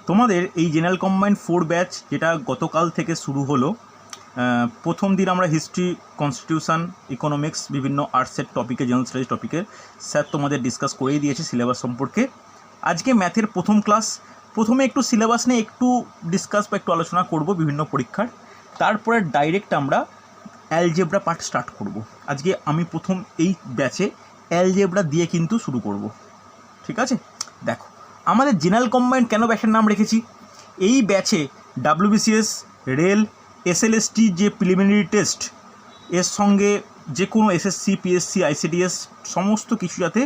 তোমাদের এই general combined 4 batch যেটা গতকাল থেকে শুরু হলো, প্রথম দিন আমরা হিস্ট্রি, কনস্টিটিউশন, ইকোনমিক্স, বিভিন্ন আর্টসের টপিকে, জেনারেল স্টাডিজ টপিকের স্যার তোমাদের ডিসকাস করেই দিয়েছে সিলেবাস সম্পর্কে। আজকে ম্যাথের প্রথম ক্লাস। প্রথমে একটু সিলেবাস নিয়ে একটু ডিসকাস বা একটু আলোচনা করব বিভিন্ন পরীক্ষার, তারপরে ডাইরেক্ট আমরা অ্যালজেব্রা পার্ট স্টার্ট করব। আজকে আমি প্রথম এই ব্যাচে অ্যালজেব্রা দিয়ে কিন্তু শুরু করব, ঠিক আছে? দেখো, আমাদের জেনারেল কম্বাইন্ড কেন ব্যাচের নাম রেখেছি? এই ব্যাচে WBCS, রেল, SLST যে প্রিলিমিনারি টেস্ট, এর সঙ্গে যে কোনো SSC, PSC, ICDS সমস্ত কিছু যাতে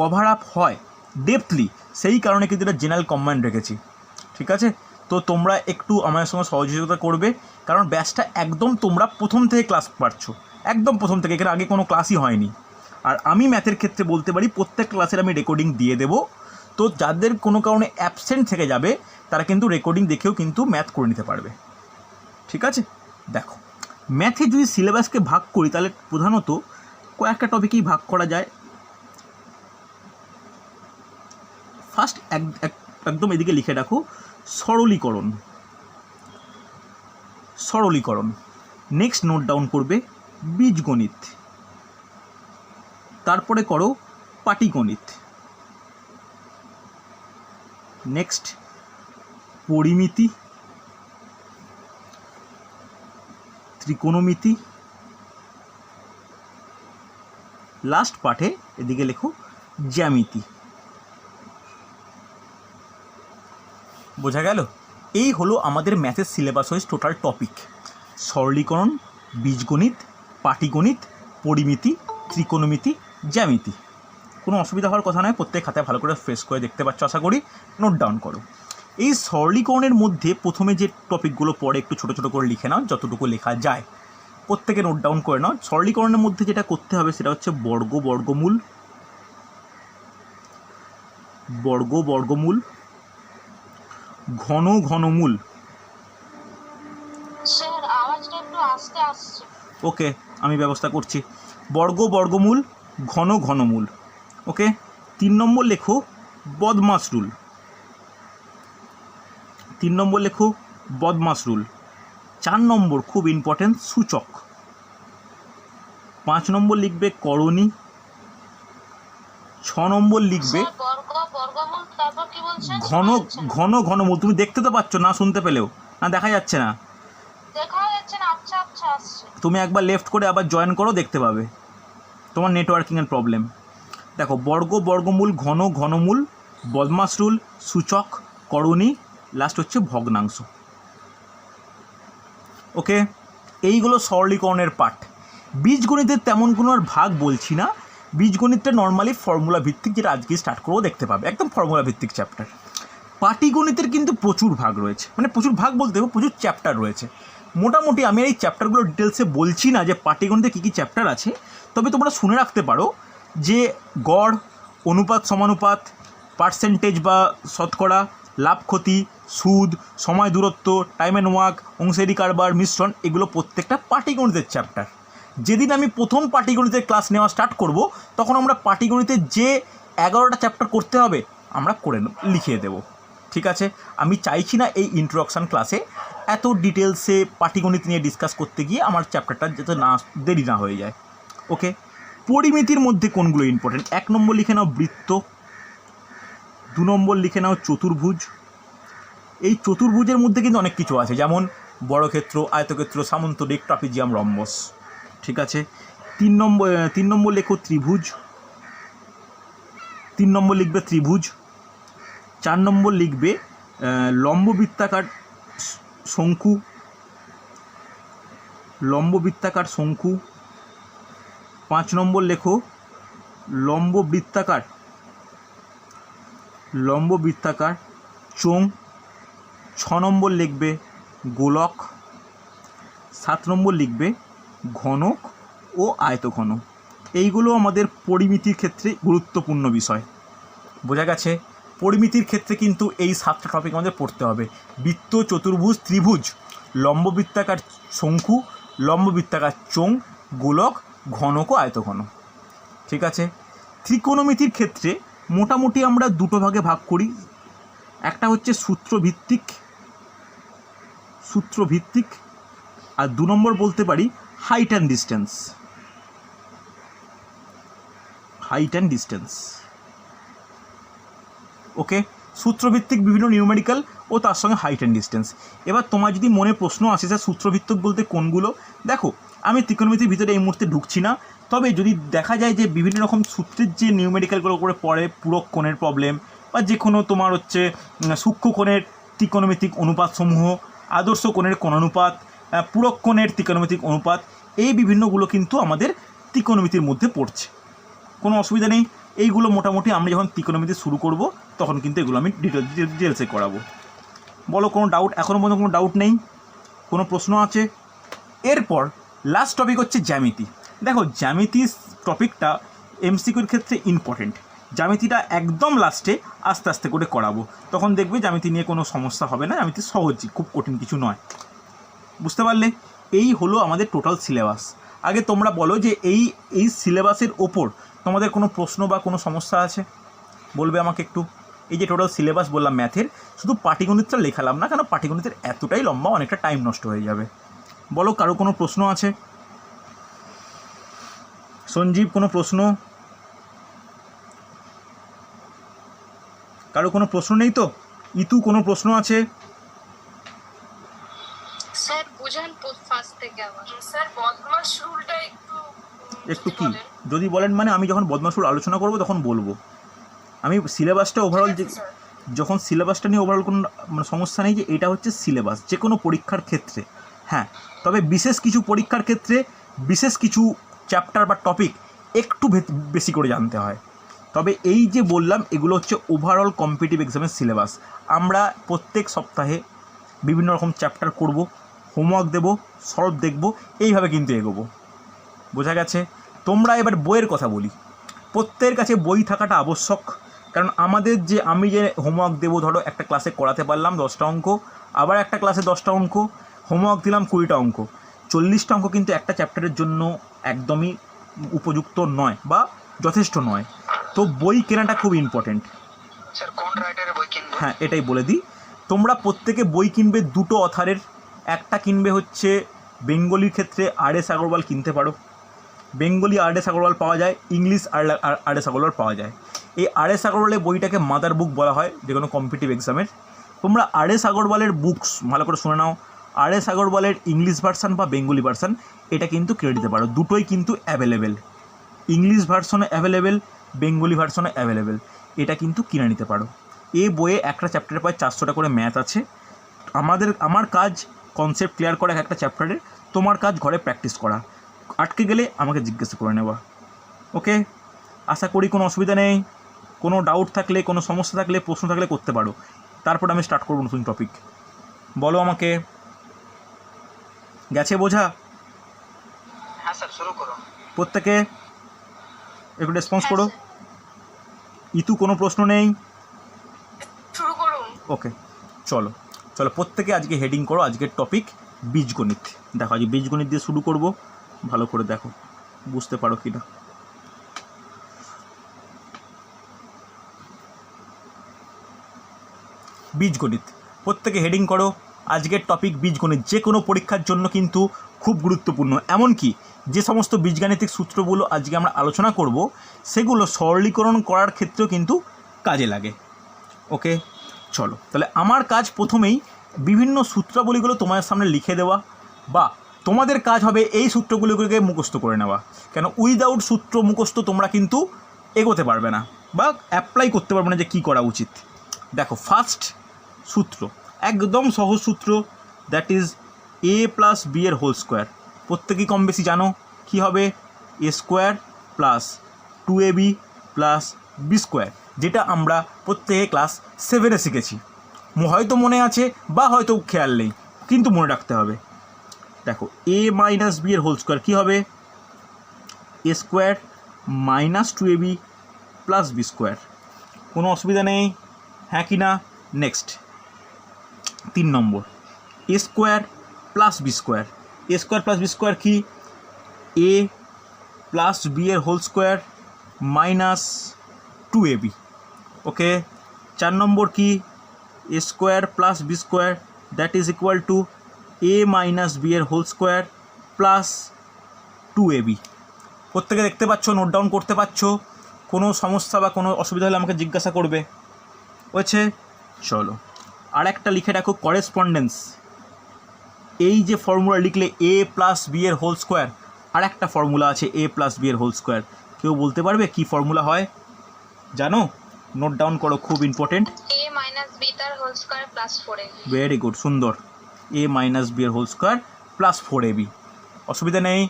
কভার আপ হয় ডেপথলি, সেই কারণে কিন্তু এটা জেনারেল কম্বাইন্ড রেখেছি, ঠিক আছে? তো তোমরা একটু আমাদের সঙ্গে সহযোগিতা করবে, কারণ ব্যাচটা একদম তোমরা প্রথম থেকে ক্লাস পাচ্ছো, একদম প্রথম থেকে, এখানে আগে কোনো ক্লাসই হয়নি। আর আমি ম্যাথের ক্ষেত্রে বলতে পারি প্রত্যেক ক্লাসের আমি রেকর্ডিং দিয়ে দেবো, তো যাদের কোনো কারণে অ্যাবসেন্ট থেকে যাবে তারা কিন্তু রেকর্ডিং দেখেও কিন্তু ম্যাথ করে নিতে পারবে, ঠিক আছে? দেখো, ম্যাথে যদি সিলেবাসকে ভাগ করি তাহলে প্রধানত কয়েকটা টপিকেই ভাগ করা যায়। ফার্স্ট একদম এদিকে লিখে রাখো, সরলীকরণ। সরলীকরণ। নেক্সট নোট ডাউন করবে বীজগণিত, তারপরে করো পাটিগণিত, নেক্সট পরিমিতি, ত্রিকোণমিতি, লাস্ট পাঠে এদিকে লেখো জ্যামিতি। বোঝা গেল? এই হলো আমাদের ম্যাথের সিলেবাস ওয়াইজ টোটাল টপিক: সরলীকরণ, বীজগণিত, পাটিগণিত, পরিমিতি, ত্রিকোণমিতি, জ্যামিতি। কোনো অসুবিধা হওয়ার কথা নয়, প্রত্যেক খাতায় ভালো করে ফ্রেশ করে দেখতে পাচ্ছ আশা করি। নোট ডাউন করো। এই সরলীকরণের মধ্যে প্রথমে যে টপিকগুলো পড়ে একটু ছোটো ছোটো করে লিখে নাও, যতটুকু লেখা যায় প্রত্যেকে নোট ডাউন করে নাও। সরলীকরণের মধ্যে যেটা করতে হবে সেটা হচ্ছে বর্গ বর্গমূল, বর্গ বর্গমূল, ঘন ঘনমূল। স্যার আওয়াজটা একটু আস্তে আসছে। ওকে, আমি ব্যবস্থা করছি। বর্গ বর্গমূল, ঘন ঘনমূল। ওকে, 3 নম্বর লেখো বদমাস রুল। 3 নম্বর লেখো বদমাস রুল। 4 নম্বর খুব ইম্পর্টেন্ট, সূচক। 5 নম্বর লিখবে করণী। 6 নম্বর লিখবে ঘন ঘন ঘনমূল। তুমি দেখতে তো পাচ্ছ না, শুনতে পেলেও না, দেখা যাচ্ছে না? তুমি একবার লেফট করে আবার জয়েন করো, দেখতে পাবে। তোমার নেটওয়ার্কিংয়ের প্রবলেম। দেখো, বর্গ বর্গমূল, ঘন ঘনমূল, বদমাস রুল, সূচক, করণী, লাস্ট হচ্ছে ভগ্নাংশ। ওকে, এইগুলো সরলীকরণের পার্ট। বীজগণিতের তেমন কোনো আর ভাগ বলছি না। বীজগণিতটা নর্মালি ফর্মুলা ভিত্তিক, যেটা আজকে স্টার্ট করবো, দেখতে পাবে একদম ফর্মুলা ভিত্তিক চ্যাপ্টার। পাটিগণিতের কিন্তু প্রচুর ভাগ রয়েছে, মানে প্রচুর ভাগ বলতে হবে প্রচুর চ্যাপ্টার রয়েছে। মোটামুটি আমি এই চ্যাপ্টারগুলো ডিটেলসে বলছি না যে পাটিগণিতে কী কী চ্যাপ্টার আছে, তবে তোমরা শুনে রাখতে পারো যে গড়, অনুপাত সমানুপাত, পার্সেন্টেজ বা শতকরা, লাভ ক্ষতি, সুদ, সময় দূরত্ব, টাইম অ্যান্ড ওয়ার্ক, অংশেরি কারবার, মিশ্রণ, এগুলো প্রত্যেকটা পাটিগণিতের চ্যাপ্টার। যেদিন আমি প্রথম পাটিগণিতের ক্লাস নেওয়া স্টার্ট করব, তখন আমরা পাটিগণিতের যে 11টা চ্যাপ্টার করতে হবে আমরা করে লিখিয়ে দেব, ঠিক আছে? আমি চাইছি না এই ইন্ট্রোডাকশান ক্লাসে এত ডিটেলসে পাটিগণিত নিয়ে ডিসকাস করতে গিয়ে আমার চ্যাপ্টারটা যাতে না দেরি না হয়ে যায়। ওকে, পরিমিতির মধ্যে কোনগুলো ইম্পর্টেন্ট? 1 নম্বর লিখে নাও বৃত্ত, 2 নম্বর লিখে নাও চতুর্ভুজ। এই চতুর্ভুজের মধ্যে কিন্তু অনেক কিছু আছে, যেমন বর্গক্ষেত্র, আয়তক্ষেত্র, সামন্তরিক, ট্রাপিজিয়াম, রম্বস, ঠিক আছে? 3 নম্বর লেখো ত্রিভুজ। 3 নম্বর লিখবে ত্রিভুজ। 4 নম্বর লিখবে লম্ববৃত্তাকার শঙ্কু, লম্ববৃত্তাকার শঙ্কু। 5 নম্বর লেখো লম্ববৃত্তাকার চোঙ। 6 নম্বর লিখবে গোলক। 7 নম্বর লিখবে ঘনক ও আয়তঘনক। এইগুলো আমাদের পরিমিতির ক্ষেত্রে গুরুত্বপূর্ণ বিষয়। বোঝা গেছে? পরিমিতির ক্ষেত্রে কিন্তু এই 7টা টপিক আমাদের পড়তে হবে: বৃত্ত, চতুর্ভুজ, ত্রিভুজ, লম্ববৃত্তাকার শঙ্কু, লম্ববৃত্তাকার চোঙ, গোলক, ঘনক ও আয়তঘনক, ঠিক আছে? ত্রিকোণমিতির ক্ষেত্রে মোটামুটি আমরা দুটো ভাগে ভাগ করি, একটা হচ্ছে সূত্রভিত্তিক, আর 2 নম্বর বলতে পারি হাইট অ্যান্ড ডিস্টেন্স। ওকে, সূত্রভিত্তিক বিভিন্ন নিউমেরিক্যাল ও তার সঙ্গে হাইট অ্যান্ড ডিস্টেন্স। এবার তোমার যদি মনে প্রশ্ন আসে স্যার সূত্রভিত্তিক বলতে কোনগুলো, দেখো আমি ত্রিকোণমিতির ভিতরে এই মুহূর্তে ঢুকছি না, তবে যদি দেখা যায় যে বিভিন্ন রকম সূত্রের যে নিউমেরিক্যালগুলো করে পড়ে, পূরক কোণের প্রবলেম বা যে কোনো তোমার হচ্ছে সূক্ষ্ম কোণের ত্রিকোণমিতিক অনুপাতসমূহ, আদর্শ কোণের কোণানুপাত, পূরক কোণের ত্রিকোণমিতিক অনুপাত, এই বিভিন্নগুলো কিন্তু আমাদের ত্রিকোণমিতির মধ্যে পড়ছে, কোনো অসুবিধা নেই। এইগুলো মোটামুটি আমরা যখন ত্রিকোণমিতি শুরু করব তখন কিন্তু এগুলো আমি ডিটেলসে করাবো। বলো কোনো ডাউট? এখনও পর্যন্ত কোনো ডাউট নেই? কোনো প্রশ্ন আছে? এরপর লাস্ট টপিক হচ্ছে জ্যামিতি। দেখো জ্যামিতি টপিকটা এমসিকিউর ক্ষেত্রে ইম্পর্টেন্ট। জ্যামিতিটা একদম লাস্টে আস্তে আস্তে করে করাবো, তখন দেখবে জ্যামিতি নিয়ে কোনো সমস্যা হবে না, জ্যামিতি সহজই, খুব কঠিন কিছু নয়। বুঝতে পারলে? এই হলো আমাদের টোটাল সিলেবাস। আগে তোমরা বলো যে এই সিলেবাসের ওপর তোমাদের কোনো প্রশ্ন বা কোনো সমস্যা আছে, বলবে আমাকে একটু। এই যে টোটাল সিলেবাস বললাম ম্যাথের, শুধু পাটিগণিতটা লেখালাম না, কেন পাটিগণিতের এতটাই লম্বা, অনেকটা টাইম নষ্ট হয়ে যাবে। বলো কারো কোনো প্রশ্ন আছে? সঞ্জীব কোনো প্রশ্ন? কারো কোনো প্রশ্ন নেই তো? ইতু কোনো প্রশ্ন আছে? স্যার বুঝান ফার্স্ট থেকে আবার। স্যার বদমাশ রুলটা একটু কি যদি বলেন, মানে আমি যখন বদমাশ রুল আলোচনা করব তখন বলবো। আমি সিলেবাসটা ওভারঅল যখন সিলেবাসটা নিয়ে ওভারঅল কোনো মানে সমস্যা নেই, যে এটা হচ্ছে সিলেবাস যে কোনো পরীক্ষার ক্ষেত্রে। হ্যাঁ, তবে বিশেষ কিছু পরীক্ষার ক্ষেত্রে বিশেষ কিছু চ্যাপ্টার বা টপিক একটু বেশি করে জানতে হয়। তবে এই যে বললাম এগুলো হচ্ছে ওভারঅল কম্পিটিটিভ এক্সামের সিলেবাস। আমরা প্রত্যেক সপ্তাহে বিভিন্ন রকম চ্যাপ্টার করব, হোমওয়ার্ক দেব, সলভ দেখব, এইভাবে কিন্তু এগোবো। বোঝা গেছে? তোমরা এবার বইয়ের কথা বলি। প্রত্যেকের কাছে বই থাকাটা আবশ্যক, কারণ আমাদের যে আমি যে হোমওয়ার্ক দেবো, ধরো একটা ক্লাসে করাতে পারলাম 10টা অঙ্ক, আবার একটা ক্লাসে 10টা অঙ্ক, হোমওয়ার্ক দিলাম 20টা অঙ্ক, 40টা অঙ্ক কিন্তু একটা চ্যাপ্টারের জন্য একদমই উপযুক্ত নয় বা যথেষ্ট নয়। তো বই কেনাটা খুব ইম্পর্টেন্ট। স্যার কোন রাইটারের বই কিনবো? হ্যাঁ, এটাই বলে দিই। তোমরা প্রত্যেকে বই কিনবে 2টো অথারের। একটা কিনবে হচ্ছে বেঙ্গলির ক্ষেত্রে আর.এস. আগরওয়াল কিনতে পারো, বেঙ্গলি আর.এস. আগরওয়াল পাওয়া যায়, ইংলিশ আর.এস. আগরওয়াল পাওয়া যায়। এই আর.এস. আগরওয়ালের বইটাকে মাদার বুক বলা হয় যে কোনো কম্পিটিটিভ এক্সামের। তোমরা আর.এস. আগরওয়ালের বুকস ভালো করে শুনে নাও। আর.এস. আগরওয়ালের ইংলিশ ভার্সান বা বেঙ্গলি ভার্সান এটা কিন্তু কিনে নিতে পারো, দুটোই কিন্তু অ্যাভেলেবেল। ইংলিশ ভার্সনে অ্যাভেলেবেল, বেঙ্গলি ভার্সনে অ্যাভেলেবেল, এটা কিন্তু কিনে নিতে পারো। এই বইয়ে একটা চ্যাপ্টারে প্রায় 400টা করে ম্যাথ আছে। আমার কাজ কনসেপ্ট ক্লিয়ার করা একটা চ্যাপ্টারের, তোমার কাজ ঘরে প্র্যাকটিস করা। আটকে গেলে আমাকে জিজ্ঞেস করে নেওয়া। ওকে, আশা করি কোনো অসুবিধা নেই। কোনো ডাউট থাকলে, কোনো সমস্যা থাকলে, প্রশ্ন থাকলে করতে পারো। তারপর আমি স্টার্ট করবো নতুন টপিক। বলো আমাকে, গেছে বোঝা? হ্যাঁ স্যার, শুরু করুন। প্রত্যেকে একটু রেসপন্স করো। ইতু কোনো প্রশ্ন নেই? শুরু করুন। ওকে, চলো প্রত্যেকে আজকে হেডিং করো। আজকের টপিক বীজগণিত। দেখো আজকে বীজগণিত দিয়ে শুরু করব, ভালো করে দেখো বুঝতে পারো কি না। বীজগণিত, প্রত্যেকে হেডিং করো। আজকের টপিক বীজগণিত। যে কোনো পরীক্ষার জন্য কিন্তু খুব গুরুত্বপূর্ণ। এমনকি যে সমস্ত বীজগাণিতিক সূত্রগুলো আজকে আমরা আলোচনা করব, সেগুলো সরলীকরণ করার ক্ষেত্রেও কিন্তু কাজে লাগে। ওকে, চলো তাহলে আমার কাজ প্রথমেই বিভিন্ন সূত্রাবলীগুলো তোমাদের সামনে লিখে দেওয়া, বা তোমাদের কাজ হবে এই সূত্রগুলোকে মুখস্থ করে নেওয়া। কেন উইদাউট সূত্র মুখস্থ তোমরা কিন্তু এগোতে পারবে না বা অ্যাপ্লাই করতে পারবে না যে কী করা উচিত। দেখো ফার্স্ট সূত্র একদম সহজ সূত্র, that is a plus B এর হোল স্কোয়ার। প্রত্যেকেই কম বেশি জানো কী হবে, a square plus 2ab plus B square, যেটা আমরা প্রত্যেকে ক্লাস 7-এ শিখেছি। হয়তো মনে আছে বা হয়তো খেয়াল নেই, কিন্তু মনে রাখতে হবে। দেখো a মাইনাস বি এর হোল স্কোয়ার কী হবে, a square minus 2ab plus B square. কোনো অসুবিধা নেই, হ্যাঁ কি না? Next 3 number, a square plus B square. a square plus B square কি, a প্লাস বি এর whole square minus 2ab। Okay, 4 number কি, A square plus B square that is equal to A minus B এর whole square plus 2ab। প্রত্যেকে দেখতে পাচ্ছ, note down করতে পারছো? কোনো সমস্যা বা কোনো অসুবিধা হলে আমাকে জিজ্ঞাসা করবে। হয়েছে? চলো আর একটা লিখে রাখো, করেসপন্ডেন্স। এই যে ফর্মুলা লিখলে এ প্লাস বি এর হোল স্কোয়ার, আর একটা ফর্মুলা আছে এ প্লাস বি এর হোল স্কোয়ার। কেউ বলতে পারবে কি ফর্মুলা হয়? জানো? নোট ডাউন করো, খুব ইম্পর্টেন্ট। a minus b তার whole square plus 4ab। Very good, সুন্দর। এ মাইনাস বি এর হোল স্কোয়ার প্লাস 4ab। অসুবিধা নেই,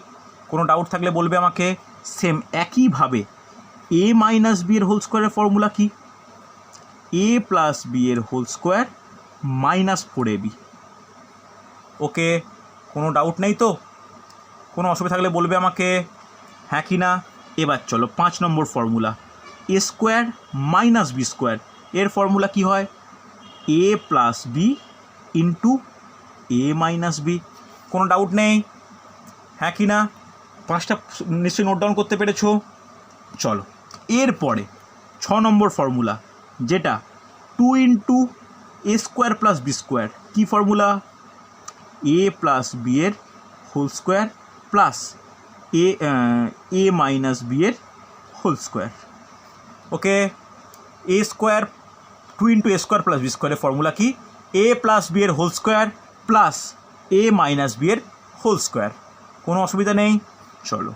কোনো ডাউট থাকলে বলবে আমাকে। সেম একইভাবে এ মাইনাস বি এর হোল স্কোয়ারের ফর্মুলা কি? এ প্লাস বি এর হোল স্কোয়ার মাইনাস 4ab। ওকে, কোনো ডাউট নেই তো? কোনো অসুবিধা থাকলে বলবে আমাকে, হ্যাঁ কি না? এবার চলো 5 নম্বর ফর্মুলা, এ স্কোয়ার মাইনাস বি স্কোয়ার। এর ফর্মুলা কি হয়? A plus B into A minus B. কোনো ডাউট নেই, হ্যাঁ কি না? 5টা নিশ্চয়ই নোট ডাউন করতে পেরেছো। চলো এরপরে 6 নম্বর ফর্মুলা, যেটা 2 into A square plus B square. কী ফর্মুলা? এ প্লাস বি এর হোল স্কোয়ার প্লাস এ মাইনাস বি এর whole square. Okay, A square 2 into A square plus B স্কোয়ারের ফর্মুলা কি? এ প্লাস বি এর হোল স্কোয়ার প্লাস এ minus B এর whole square. কোনো অসুবিধা নেই। চলো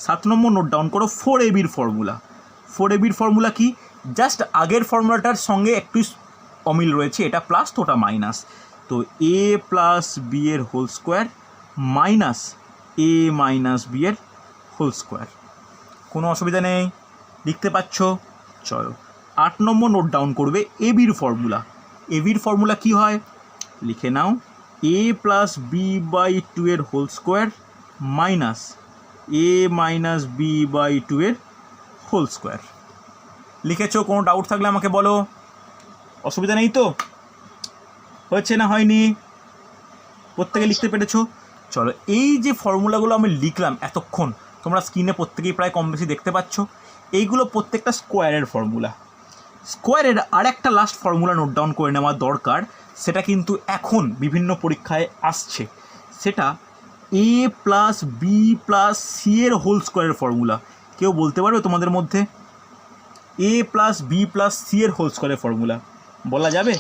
7 নম্বর নোট ডাউন করো, 4ab ফর্মুলা। 4ab ফর্মুলা কি? জাস্ট আগের ফর্মুলাটার সঙ্গে একটু অমিল রয়েছে, এটা প্লাস তো ওটা মাইনাস। তো এ প্লাস বি এর whole square minus A minus B এর হোল স্কোয়ার। কোনো অসুবিধা নেই, লিখতে পাচ্ছ? চলো 8 নম্বর নোট ডাউন করবে, এবির ফর্মুলা। এবির ফর্মুলা কি হয়? লিখে নাও, এ প্লাস বি বাই 2 এর whole square minus A minus B by 2 এর হোল স্কোয়ার। লিখেছো? কোনো ডাউট থাকলে আমাকে বলো। অসুবিধা নেই তো? হয়েছে না হয়নি? প্রত্যেকে লিখতে পেরেছো? চলো এই যে ফর্মুলাগুলো আমি লিখলাম এতক্ষণ, তোমরা স্ক্রিনে প্রত্যেকেই প্রায় কম বেশি দেখতে পাচ্ছ। এইগুলো প্রত্যেকটা স্কোয়ারের ফর্মুলা। স্কোয়ারের আর একটা লাস্ট ফর্মুলা নোট ডাউন করে নেওয়া দরকার, সেটা কিন্তু এখন বিভিন্ন পরীক্ষায় আসছে। সেটা এ প্লাস বি প্লাস সি এর হোল স্কোয়ারের ফর্মুলা। কেউ বলতে পারবে তোমাদের মধ্যে? এ প্লাস বি প্লাস সি এর হোল স্কোয়ারের ফর্মুলা বলা যাবে?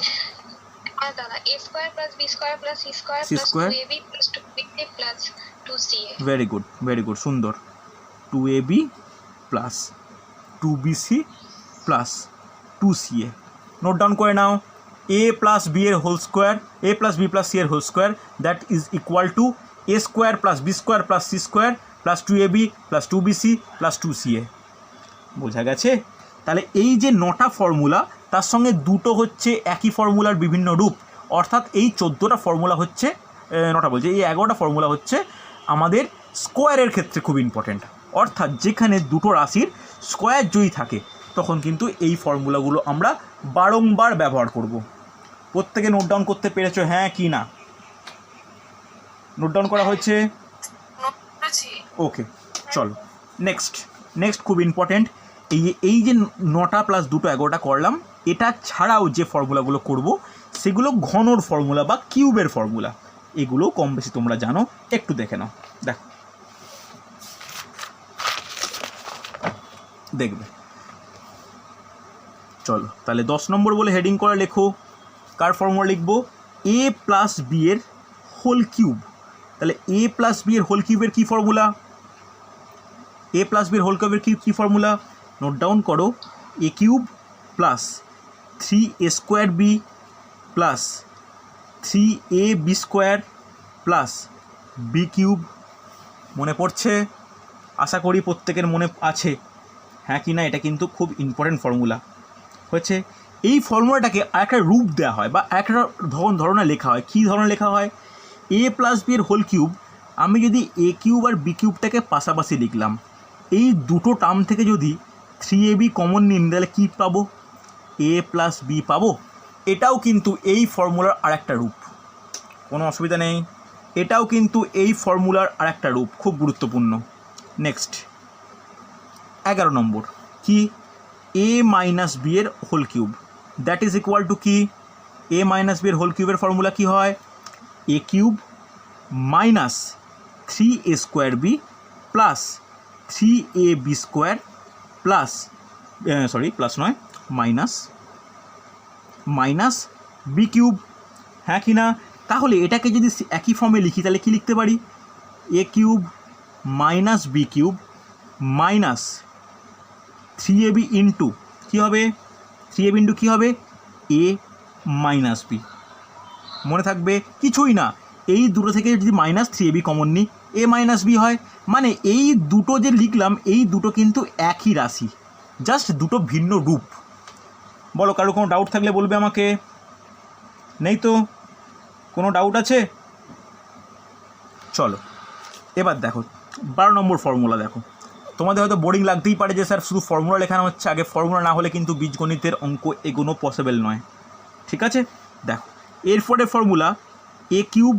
দাদা a square plus b square plus c square C plus square 2ab plus 2bc plus 2ca। Very good, very good, সুন্দর। 2ab plus 2bc plus 2ca। Note down করে নাও, A plus B এর whole square, A plus B plus C এর whole square that is equal to A square plus B square plus C square plus 2ab plus 2bc plus 2ca। বোঝা গেছে? তাহলে এই যে 9টা formula, তার সঙ্গে দুটো হচ্ছে একই ফর্মুলার বিভিন্ন রূপ, অর্থাৎ এই 14টা ফর্মুলা হচ্ছে, 9টা বলছে, এই 11টা ফর্মুলা হচ্ছে আমাদের স্কোয়ারের ক্ষেত্রে খুব ইম্পর্ট্যান্ট। অর্থাৎ যেখানে দুটো রাশির স্কোয়ার যদি থাকে, তখন কিন্তু এই ফর্মুলাগুলো আমরা বারংবার ব্যবহার করব। প্রত্যেকে নোট ডাউন করতে পেরেছো, হ্যাঁ কি না? নোট ডাউন করা হয়েছে? ওকে, চলো নেক্সট খুব ইম্পর্ট্যান্ট। এই যে 9টা প্লাস 2টো 11টা করলাম, এটা ছাড়াও যে ফর্মুলাগুলো করব সেগুলো ঘনর ফর্মুলা বা কিউবের ফর্মুলা। এগুলো কম বেশি তোমরা জানো, একটু দেখে নাও। দেখো, দেখবে। চলো তাহলে 10 নম্বর বলে হেডিং করে লেখো। কার ফর্মুলা লিখবো? এ প্লাস বি এর হোল কিউব। তাহলে এ প্লাস বি এর হোল কিউবের কী ফর্মুলা? এ প্লাস বি এর হোল কিউবের কী ফর্মুলা? নোট ডাউন করো, A cube plus 3a square B plus 3ab square plus B cube. মনে পড়ছে? আশা করি প্রত্যেকের মনে আছে, হ্যাঁ কি না? এটা কিন্তু খুব ইম্পর্টেন্ট ফর্মুলা হয়েছে। এই ফর্মুলাটাকে আরেকটা রূপ দেওয়া হয় বা একটা ধরনের লেখা হয়। কী ধরনের লেখা হয়? এ প্লাস বি এর হোল কিউব। আমি যদি এ কিউব আর বি কিউবটাকে পাশাপাশি লিখলাম, এই দুটো টার্ম থেকে যদি 3ab কমন নিন, তাহলে কী পাবো? এ প্লাস বি পাবো। এটাও কিন্তু এই ফর্মুলার আরেকটা রূপ, কোনো অসুবিধা নেই। এটাও কিন্তু এই ফর্মুলার আরেকটা রূপ, খুব গুরুত্বপূর্ণ। নেক্সট 11 নম্বর কি? এ মাইনাস বি এর whole cube that is equal to কি? এ মাইনাস বি এর হোল কিউবের ফর্মুলা কী হয়? A cube minus 3a² B plus 3ab² plus প্লাস নয় মাইনাস বি কিউব। হ্যাঁ কি না? তাহলে এটাকে যদি একই ফর্মে লিখি তাহলে কি লিখতে পারি? A cube minus B cube minus 3ab into কী হবে? 3ab ইন্টু কী হবে? A minus B. মনে থাকবে কিছুই না, এই দুটো থেকে যদি মাইনাস 3ab কমন নিই এ মাইনাস বি হয়। মানে এই দুটো যে লিখলাম এই দুটো কিন্তু একই রাশি, জাস্ট দুটো ভিন্ন রূপ। বলো, কারো কোনো ডাউট থাকলে বলবে আমাকে। নেই তো? কোনো ডাউট আছে? চলো এবার দেখো 12 নম্বর ফর্মুলা। দেখো, তোমাদের হয়তো বোরিং লাগতেই পারে যে স্যার শুধু ফর্মুলা লেখানো হচ্ছে, আগে ফর্মুলা না হলে কিন্তু বীজগণিতের অঙ্ক এগোনো পসিবল নয়। ঠিক আছে, দেখো এরপরে formula A cube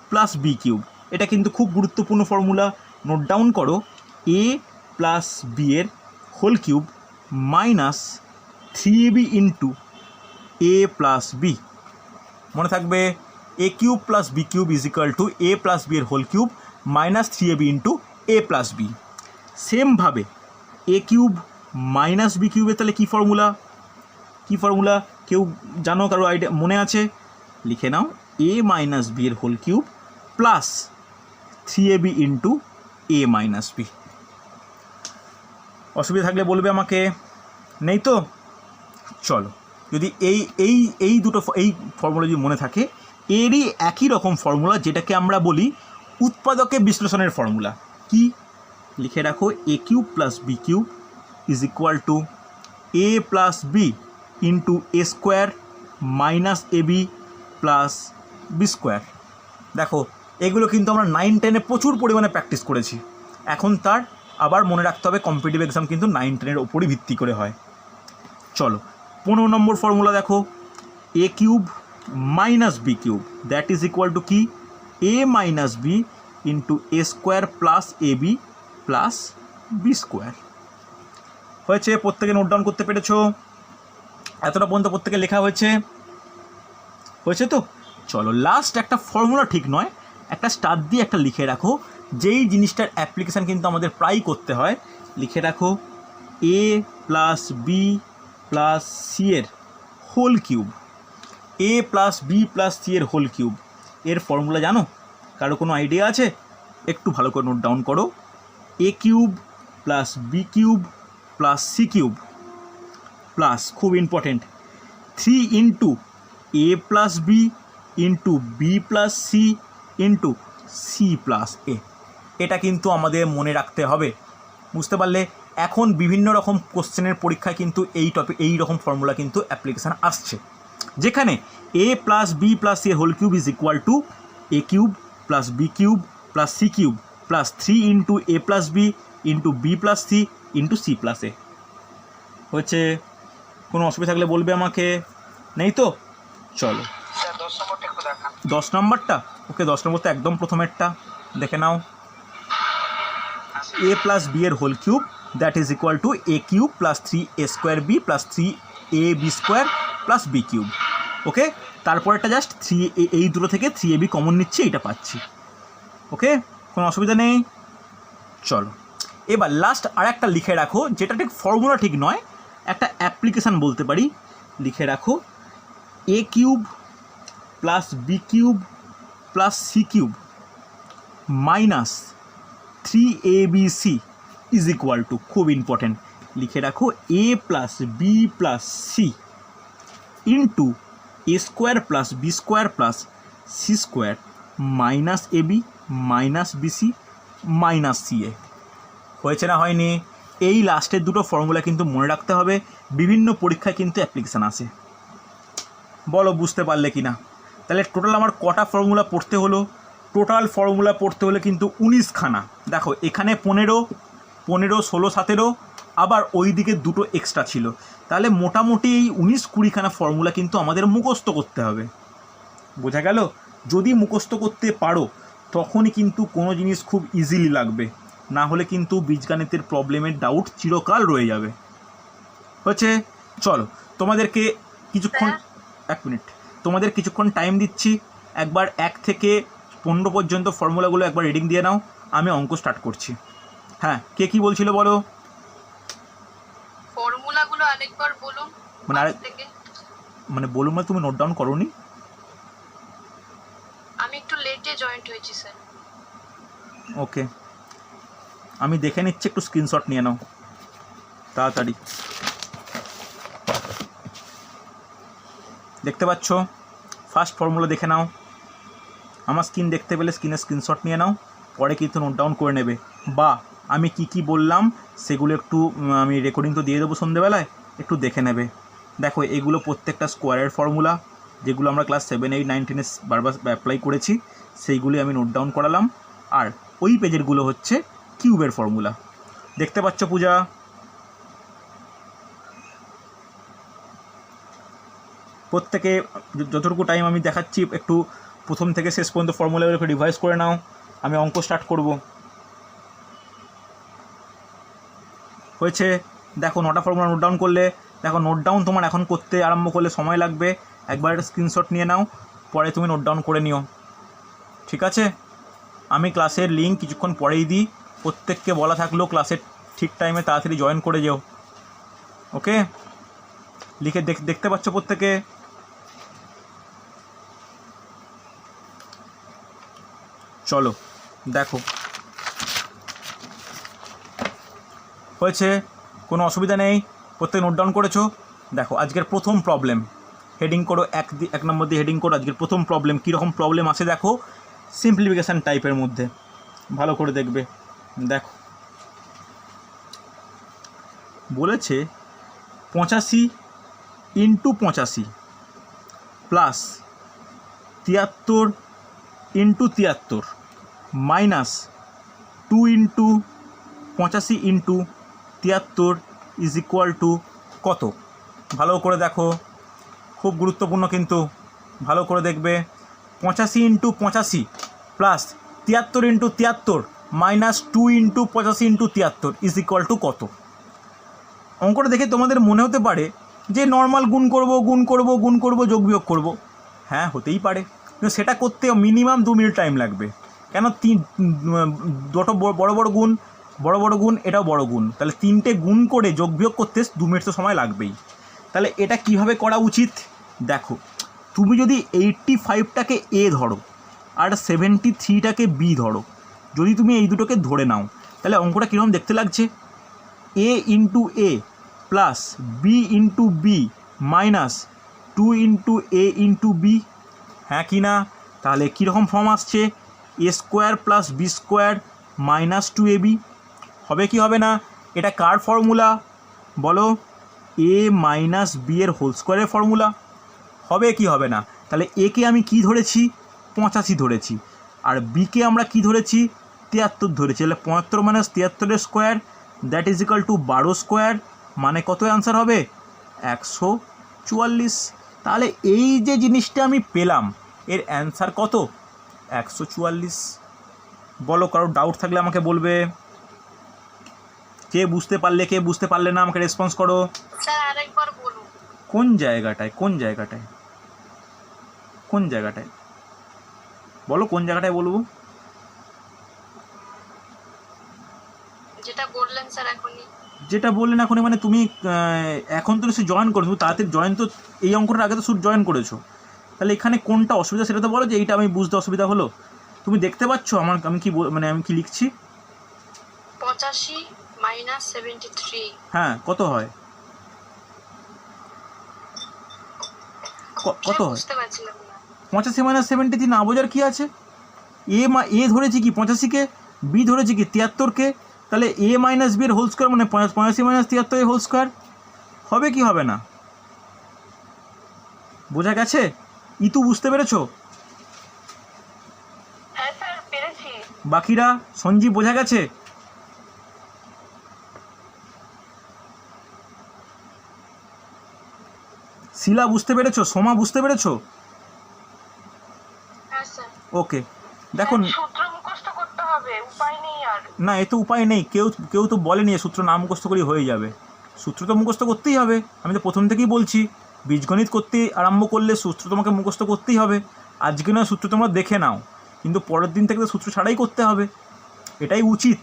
plus B cube. এটা কিন্তু খুব গুরুত্বপূর্ণ ফর্মুলা, নোট ডাউন করো। এ প্লাস বি এর whole cube minus 3ab into A plus B. মনে থাকবে A cube plus B cube is equal to A plus B এর whole cube minus 3ab into A plus B. সেমভাবে A cube minus B কিউবের তাহলে কী formula? কেউ জানো? কারো আইডিয়া মনে আছে? লিখে নাও, এ মাইনাস বি এর whole cube plus 3ab into A minus B. অসুবিধা থাকলে বলবে আমাকে। নেই তো? চলো, যদি এই দুটো ফর্মুলা যদি মনে থাকে, এরই একই রকম ফর্মুলা যেটাকে আমরা বলি উৎপাদকে বিশ্লেষণের ফর্মুলা। কি? লিখে রাখো, A cube plus B cube is equal to A plus B into A square minus A B plus B square. দেখো এগুলো কিন্তু আমরা 9-10-এ প্রচুর পরিমাণে প্র্যাকটিস করেছি। এখন তার আবার মনে রাখতে হবে, কম্পিটিটিভ এক্সাম কিন্তু 9-10-এর ওপরই ভিত্তি করে হয়। চলো 15 নম্বর ফর্মুলা দেখো, A cube minus B cube that is equal to কি? A minus B into A square plus A B plus B square. হয়েছে? প্রত্যেকে নোট ডাউন করতে পেরেছো? এতটা পর্যন্ত প্রত্যেকে লেখা হয়েছে তো? চলো লাস্ট একটা ফর্মুলা ঠিক নয়, একটা স্টার দিয়ে একটা লিখে রাখো, যেই জিনিসটার অ্যাপ্লিকেশান কিন্তু আমাদের প্রায় করতে হয়। লিখে রাখো, A plus B plus C এর হোল কিউব। এ প্লাস বি প্লাস সি এর হোল কিউব এর ফর্মুলা জানো? কারো কোনো আইডিয়া আছে? একটু ভালো করে নোট ডাউন করো। A cube plus B cube plus C cube plus, খুব important, 3 into A plus B into B plus C into C plus A. এটা কিন্তু আমাদের মনে রাখতে হবে, বুঝতে পারলে? এখন বিভিন্ন রকম কোশ্চেনের পরীক্ষায় কিন্তু এই রকম ফর্মুলা কিন্তু অ্যাপ্লিকেশান আসছে, যেখানে A plus B plus C এর whole cube is equal to A cube plus B cube plus C cube plus 3 into A plus B into B plus C into C plus A. হচ্ছে? কোনো অসুবিধা থাকলে বলবে আমাকে। নেই তো? চলো 10 নম্বরটা। ওকে, 10 নম্বর তো একদম প্রথমেরটা দেখে নাও। এ প্লাস বি এর whole cube that is equal to A cube plus 3a² B plus 3ab² plus B cube. Okay, তারপরেরটা জাস্ট 3 এই দুটো থেকে 3ab কমন নিচ্ছি, এটা পাচ্ছি। ওকে, কোনো অসুবিধা নেই। চলো এবার লাস্ট আর একটা লিখে রাখো, যেটা ঠিক ফর্মুলা ঠিক নয়, একটা অ্যাপ্লিকেশান বলতে পারি। লিখে রাখো, A cube plus B cube plus C cube minus 3abc is equal to, খুব ইম্পর্টেন্ট, লিখে রাখো, A plus B plus C into A square plus B square plus C square minus A B minus BC minus C A. হয়েছে না হয়নি? এই লাস্টের দুটো formula কিন্তু মনে রাখতে হবে, বিভিন্ন পরীক্ষায় কিন্তু অ্যাপ্লিকেশান আসে। বলো বুঝতে পারলে কি না? তাহলে টোটাল আমার কটা ফর্মুলা পড়তে হলো? টোটাল ফর্মুলা পড়তে হলে কিন্তু 19খানা। দেখো এখানে 15, 16, 17, আবার ওই দিকে দুটো এক্সট্রা ছিল। তাহলে মোটামুটি এই 19-20খানা ফর্মুলা কিন্তু আমাদের মুখস্থ করতে হবে। বোঝা গেল? যদি মুখস্থ করতে পারো তখনই কিন্তু কোনো জিনিস খুব ইজিলি লাগবে, না হলে কিন্তু বীজগণিতের প্রবলেমের ডাউট চিরকাল রয়ে যাবে। হচ্ছে? চলো তোমাদেরকে কিছুক্ষণ, 1 মিনিট, তোমাদের কিছুক্ষণ টাইম দিচ্ছি, একবার 1 থেকে 15 পর্যন্ত ফর্মুলাগুলো একবার রিডিং দিয়ে নাও, আমি অঙ্ক স্টার্ট করছি। হ্যাঁ, কে কী বলছিল বলো? ফর্মুলাগুলো আরেকবার বলুন। মানে পাঁচ থেকে মানে বলুন, মানে তুমি নোট ডাউন করোনি? আমি একটু লেটে জয়েন্ট হয়েছি স্যার। ওকে, আমি দেখে নিচ্ছি, একটু স্ক্রিনশট নিয়ে নাও তাড়াতাড়ি। দেখতে পাচ্ছ? ফার্স্ট ফর্মুলা দেখে নাও। আমার স্ক্রিন দেখতে পেলে স্ক্রিনে স্ক্রিনশট নিয়ে নাও, পরে কিন্তু নোট ডাউন করে নেবে, বা আমি কি কি বললাম সেগুলো একটু আমি রেকর্ডিং তো দিয়ে দেবো সন্ধ্যেবেলায়, একটু দেখে নেবে। দেখো, এগুলো প্রত্যেকটা স্কোয়ারের ফর্মুলা, যেগুলো আমরা ক্লাস 7, 8, 9, 10 বারবার অ্যাপ্লাই করেছি, সেইগুলি আমি নোট ডাউন করালাম। আর ওই পেজেরগুলো হচ্ছে কিউবের ফর্মুলা। দেখতে পাচ্ছ পূজা? প্রত্যেকে যতটুকু টাইম আমি দেখাচ্ছি একটু প্রথম থেকে শেষ পর্যন্ত ফর্মুলাগুলোকে রিভাইজ করে নাও, আমি অঙ্ক স্টার্ট করব। হয়েছে? দেখো, 9টা ফর্মুলা নোট ডাউন করলে। দেখো, নোট ডাউন তোমার এখন করতে আরম্ভ করলে সময় লাগবে, একবার একটা স্ক্রিনশট নিয়ে নাও, পরে তুমি নোট ডাউন করে নিও, ঠিক আছে? আমি ক্লাসের লিঙ্ক কিছুক্ষণ পরেই দিই, প্রত্যেককে বলা থাকলো ক্লাসের ঠিক টাইমে তাড়াতাড়ি জয়েন করে যেও, ওকে? লিখে দেখতে পাচ্ছ প্রত্যেকে? চলো দেখো, হয়েছে? কোনো অসুবিধা নেই? প্রত্যেক নোট ডাউন করেছো? দেখো, আজকের প্রথম প্রবলেম হেডিং করো, 1 নম্বর দিয়ে হেডিং করো। আজকের প্রথম প্রবলেম কীরকম প্রবলেম আছে দেখো, সিম্পলিফিকেশান টাইপের মধ্যে, ভালো করে দেখবে। দেখো, বলেছে 85 × 85 plus 73 × 73 minus 2 × 85 × 73 is equal to কত? ভালো করে দেখো, খুব গুরুত্বপূর্ণ কিন্তু, ভালো করে দেখবে। 85 × 85 plus 73 × 73 minus 2 × 85 × 73 is equal to কত? অঙ্কটা দেখে তোমাদের মনে হতে পারে যে নর্মাল গুণ করব, যোগ বিয়োগ করব। হ্যাঁ, হতেই পারে, কিন্তু সেটা করতে মিনিমাম 2 মিনিট টাইম লাগবে। কেন? দুটো বড় বড় গুণ, এটাও বড় গুণ, তাহলে 3টে গুণ করে যোগ বিয়োগ করতে 2 মিনিট তো সময় লাগবেই। তাহলে এটা কিভাবে করা উচিত? দেখো, তুমি যদি 85টাকে এ ধরো আর 73টাকে বি ধরো, যদি তুমি এই দুটোকে ধরে নাও, তাহলে অঙ্কটা কীরকম দেখতে লাগছে? a × a plus b × b minus 2 × a × b, হ্যাঁ কি না? তাহলে কীরকম ফর্ম আসছে? a² plus b² minus 2ab, হবে কি হবে না? এটা কার ফর্মুলা বলো? a মাইনাস b এর হোল স্কোয়ারের ফর্মুলা। হবে কি হবে না? তাহলে একে আমি কি ধরেছি? 85 ধরেছি, আর বিকে আমরা কি ধরেছি? 73 ধরেছি। তাহলে 75 minus 73 square, that is equal two 12 square, মানে কত অ্যান্সার হবে? 144। তাহলে এই যে জিনিসটা আমি পেলাম, এর অ্যান্সার কত? 144। বলো, কারো ডাউট থাকলে আমাকে বলবে। কে বুঝতে পারলে না আমাকে রেসপন্স করো। স্যার আরেকবার বলুন। কোন জায়গাটায় বলো, কোন জায়গাটায় বলবো? যেটা বললেন স্যার এখনই। যেটা বললেন এখনই মানে তুমি এখন তো নিশ্চয়ই জয়েন করেছো, তাড়াতাড়ি জয়েন তো, এই অঙ্কটার আগে তো শুধু জয়েন করেছো, তাহলে এখানে কোনটা অসুবিধা সেটা তো বলো, যে এইটা আমি বুঝতে অসুবিধা হলো। তুমি দেখতে পাচ্ছ আমি কি লিখছি? 85 মাইনাস 73। হ্যাঁ, কত হয়? কত হয়? বুঝতে পারছিলাম না। 85 মাইনাস 73 না বোঝার কি আছে? এ ধরেছি কি 85কে, বি ধরেছি কি 73কে, তাহলে এ মাইনাস বি এর হোল স্কোয়ার মানে 85 মাইনাস 73 এর হোল স্কোয়ার। হবে কি হবে না? বোঝা গেছে? ইতু বুঝতে পেরেছো? হ্যাঁ স্যার, পেরেছি। বাকিরা? সঞ্জীব বোঝা গেছে? শিলা বুঝতে পেরেছো? সোমা বুঝতে পেরেছো? হ্যাঁ স্যার। ওকে, দেখুন, সূত্র মুখস্থ করতে হবে, উপায় নেই আর। না, এ তো উপায় নেই, কেউ তো বলেনি সূত্র না মুখস্থ করেই হয়ে যাবে। সূত্র তো মুখস্থ করতেই হবে, আমি তো প্রথম থেকেই বলছি। বীজগণিত করতে আরম্ভ করলে সূত্র তোমাকে মুখস্থ করতেই হবে। আজকে নয় সূত্র তোমরা দেখে নাও, কিন্তু পরের দিন থেকে তো সূত্র ছাড়াই করতে হবে, এটাই উচিত।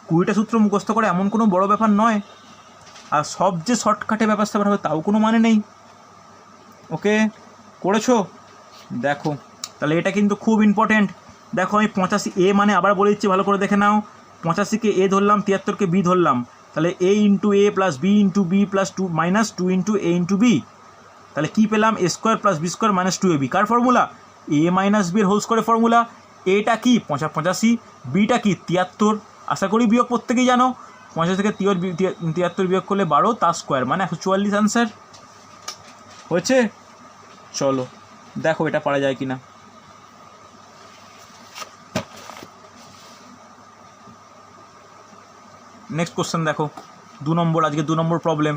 20টা সূত্র মুখস্থ করে এমন কোনো বড় ব্যাপার নয়, আর সব যে শর্টকাটে ব্যবস্থা হবে তাও কোনো মানে নেই। ওকে, করেছো? দেখো তাহলে এটা কিন্তু খুব ইম্পর্টেন্ট। দেখো আমি 85 এ মানে আবার বলে দিচ্ছি, ভালো করে দেখে নাও। 85কে এ ধরলাম, 73কে বি ধরলাম, তাহলে A into A plus B into B plus 2 minus 2 into A into B. তাহলে কী পেলাম? A square plus B square minus 2ab। কার ফর্মুলা? এ মাইনাস বির হোল স্কোয়ারের ফর্মুলা। এটা কি 85, বিটা কি 73। আশা করি বিয়োগ প্রত্যেকেই জানো। 85 থেকে 73 বিয়োগ করলে 12, তার স্কোয়ার মানে 144 আনসার হয়েছে। চলো দেখো এটা পারা যায় কি না। নেক্সট কোশ্চেন দেখো, 2 নম্বর, আজকে 2 নম্বর প্রবলেম।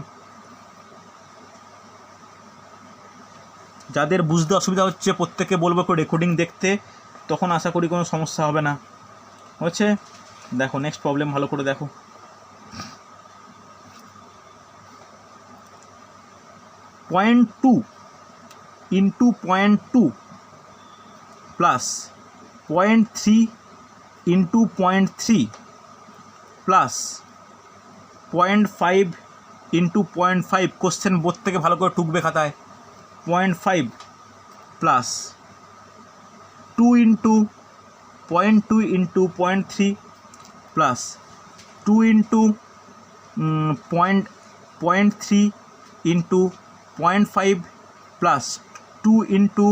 যাদের বুঝতে অসুবিধা হচ্ছে প্রত্যেকে বলবো রেকর্ডিং দেখতে, তখন আশা করি কোনো সমস্যা হবে না। হচ্ছে দেখো নেক্সট প্রবলেম ভালো করে দেখো। Point 2 into 0.2 plus 0.3 into 0.3 plus 0.5 into 0.5। Question board থেকে ভালো করে টুকবে খাতায়। 0.5 plus 2 into 0.2 into 0.3 plus 2 into 0.3 into 0.5 plus 2 into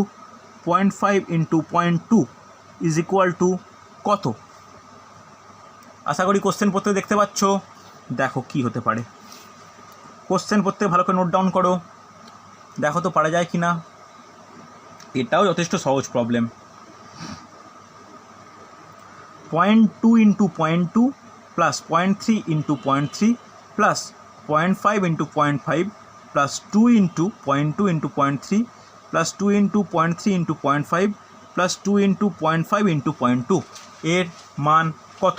0.5 into 0.2 is equal to কত? আশা করি কোশ্চেন প্রত্যেকে দেখতে পাচ্ছ। দেখো কি হতে পারে, কোশ্চেন প্রত্যেকে ভালো করে নোট ডাউন করো, দেখো তো পারা যায় কি না। এটাও যথেষ্ট সহজ problem. 0.2 into 0.2 plus 0.3 into 0.3 plus 0.5 into 0.5 plus 2 into 0.2 into 0.3 plus 2 into 0.3 into 0.5 plus 2 into 0.5 into 0.2 এর মান কত?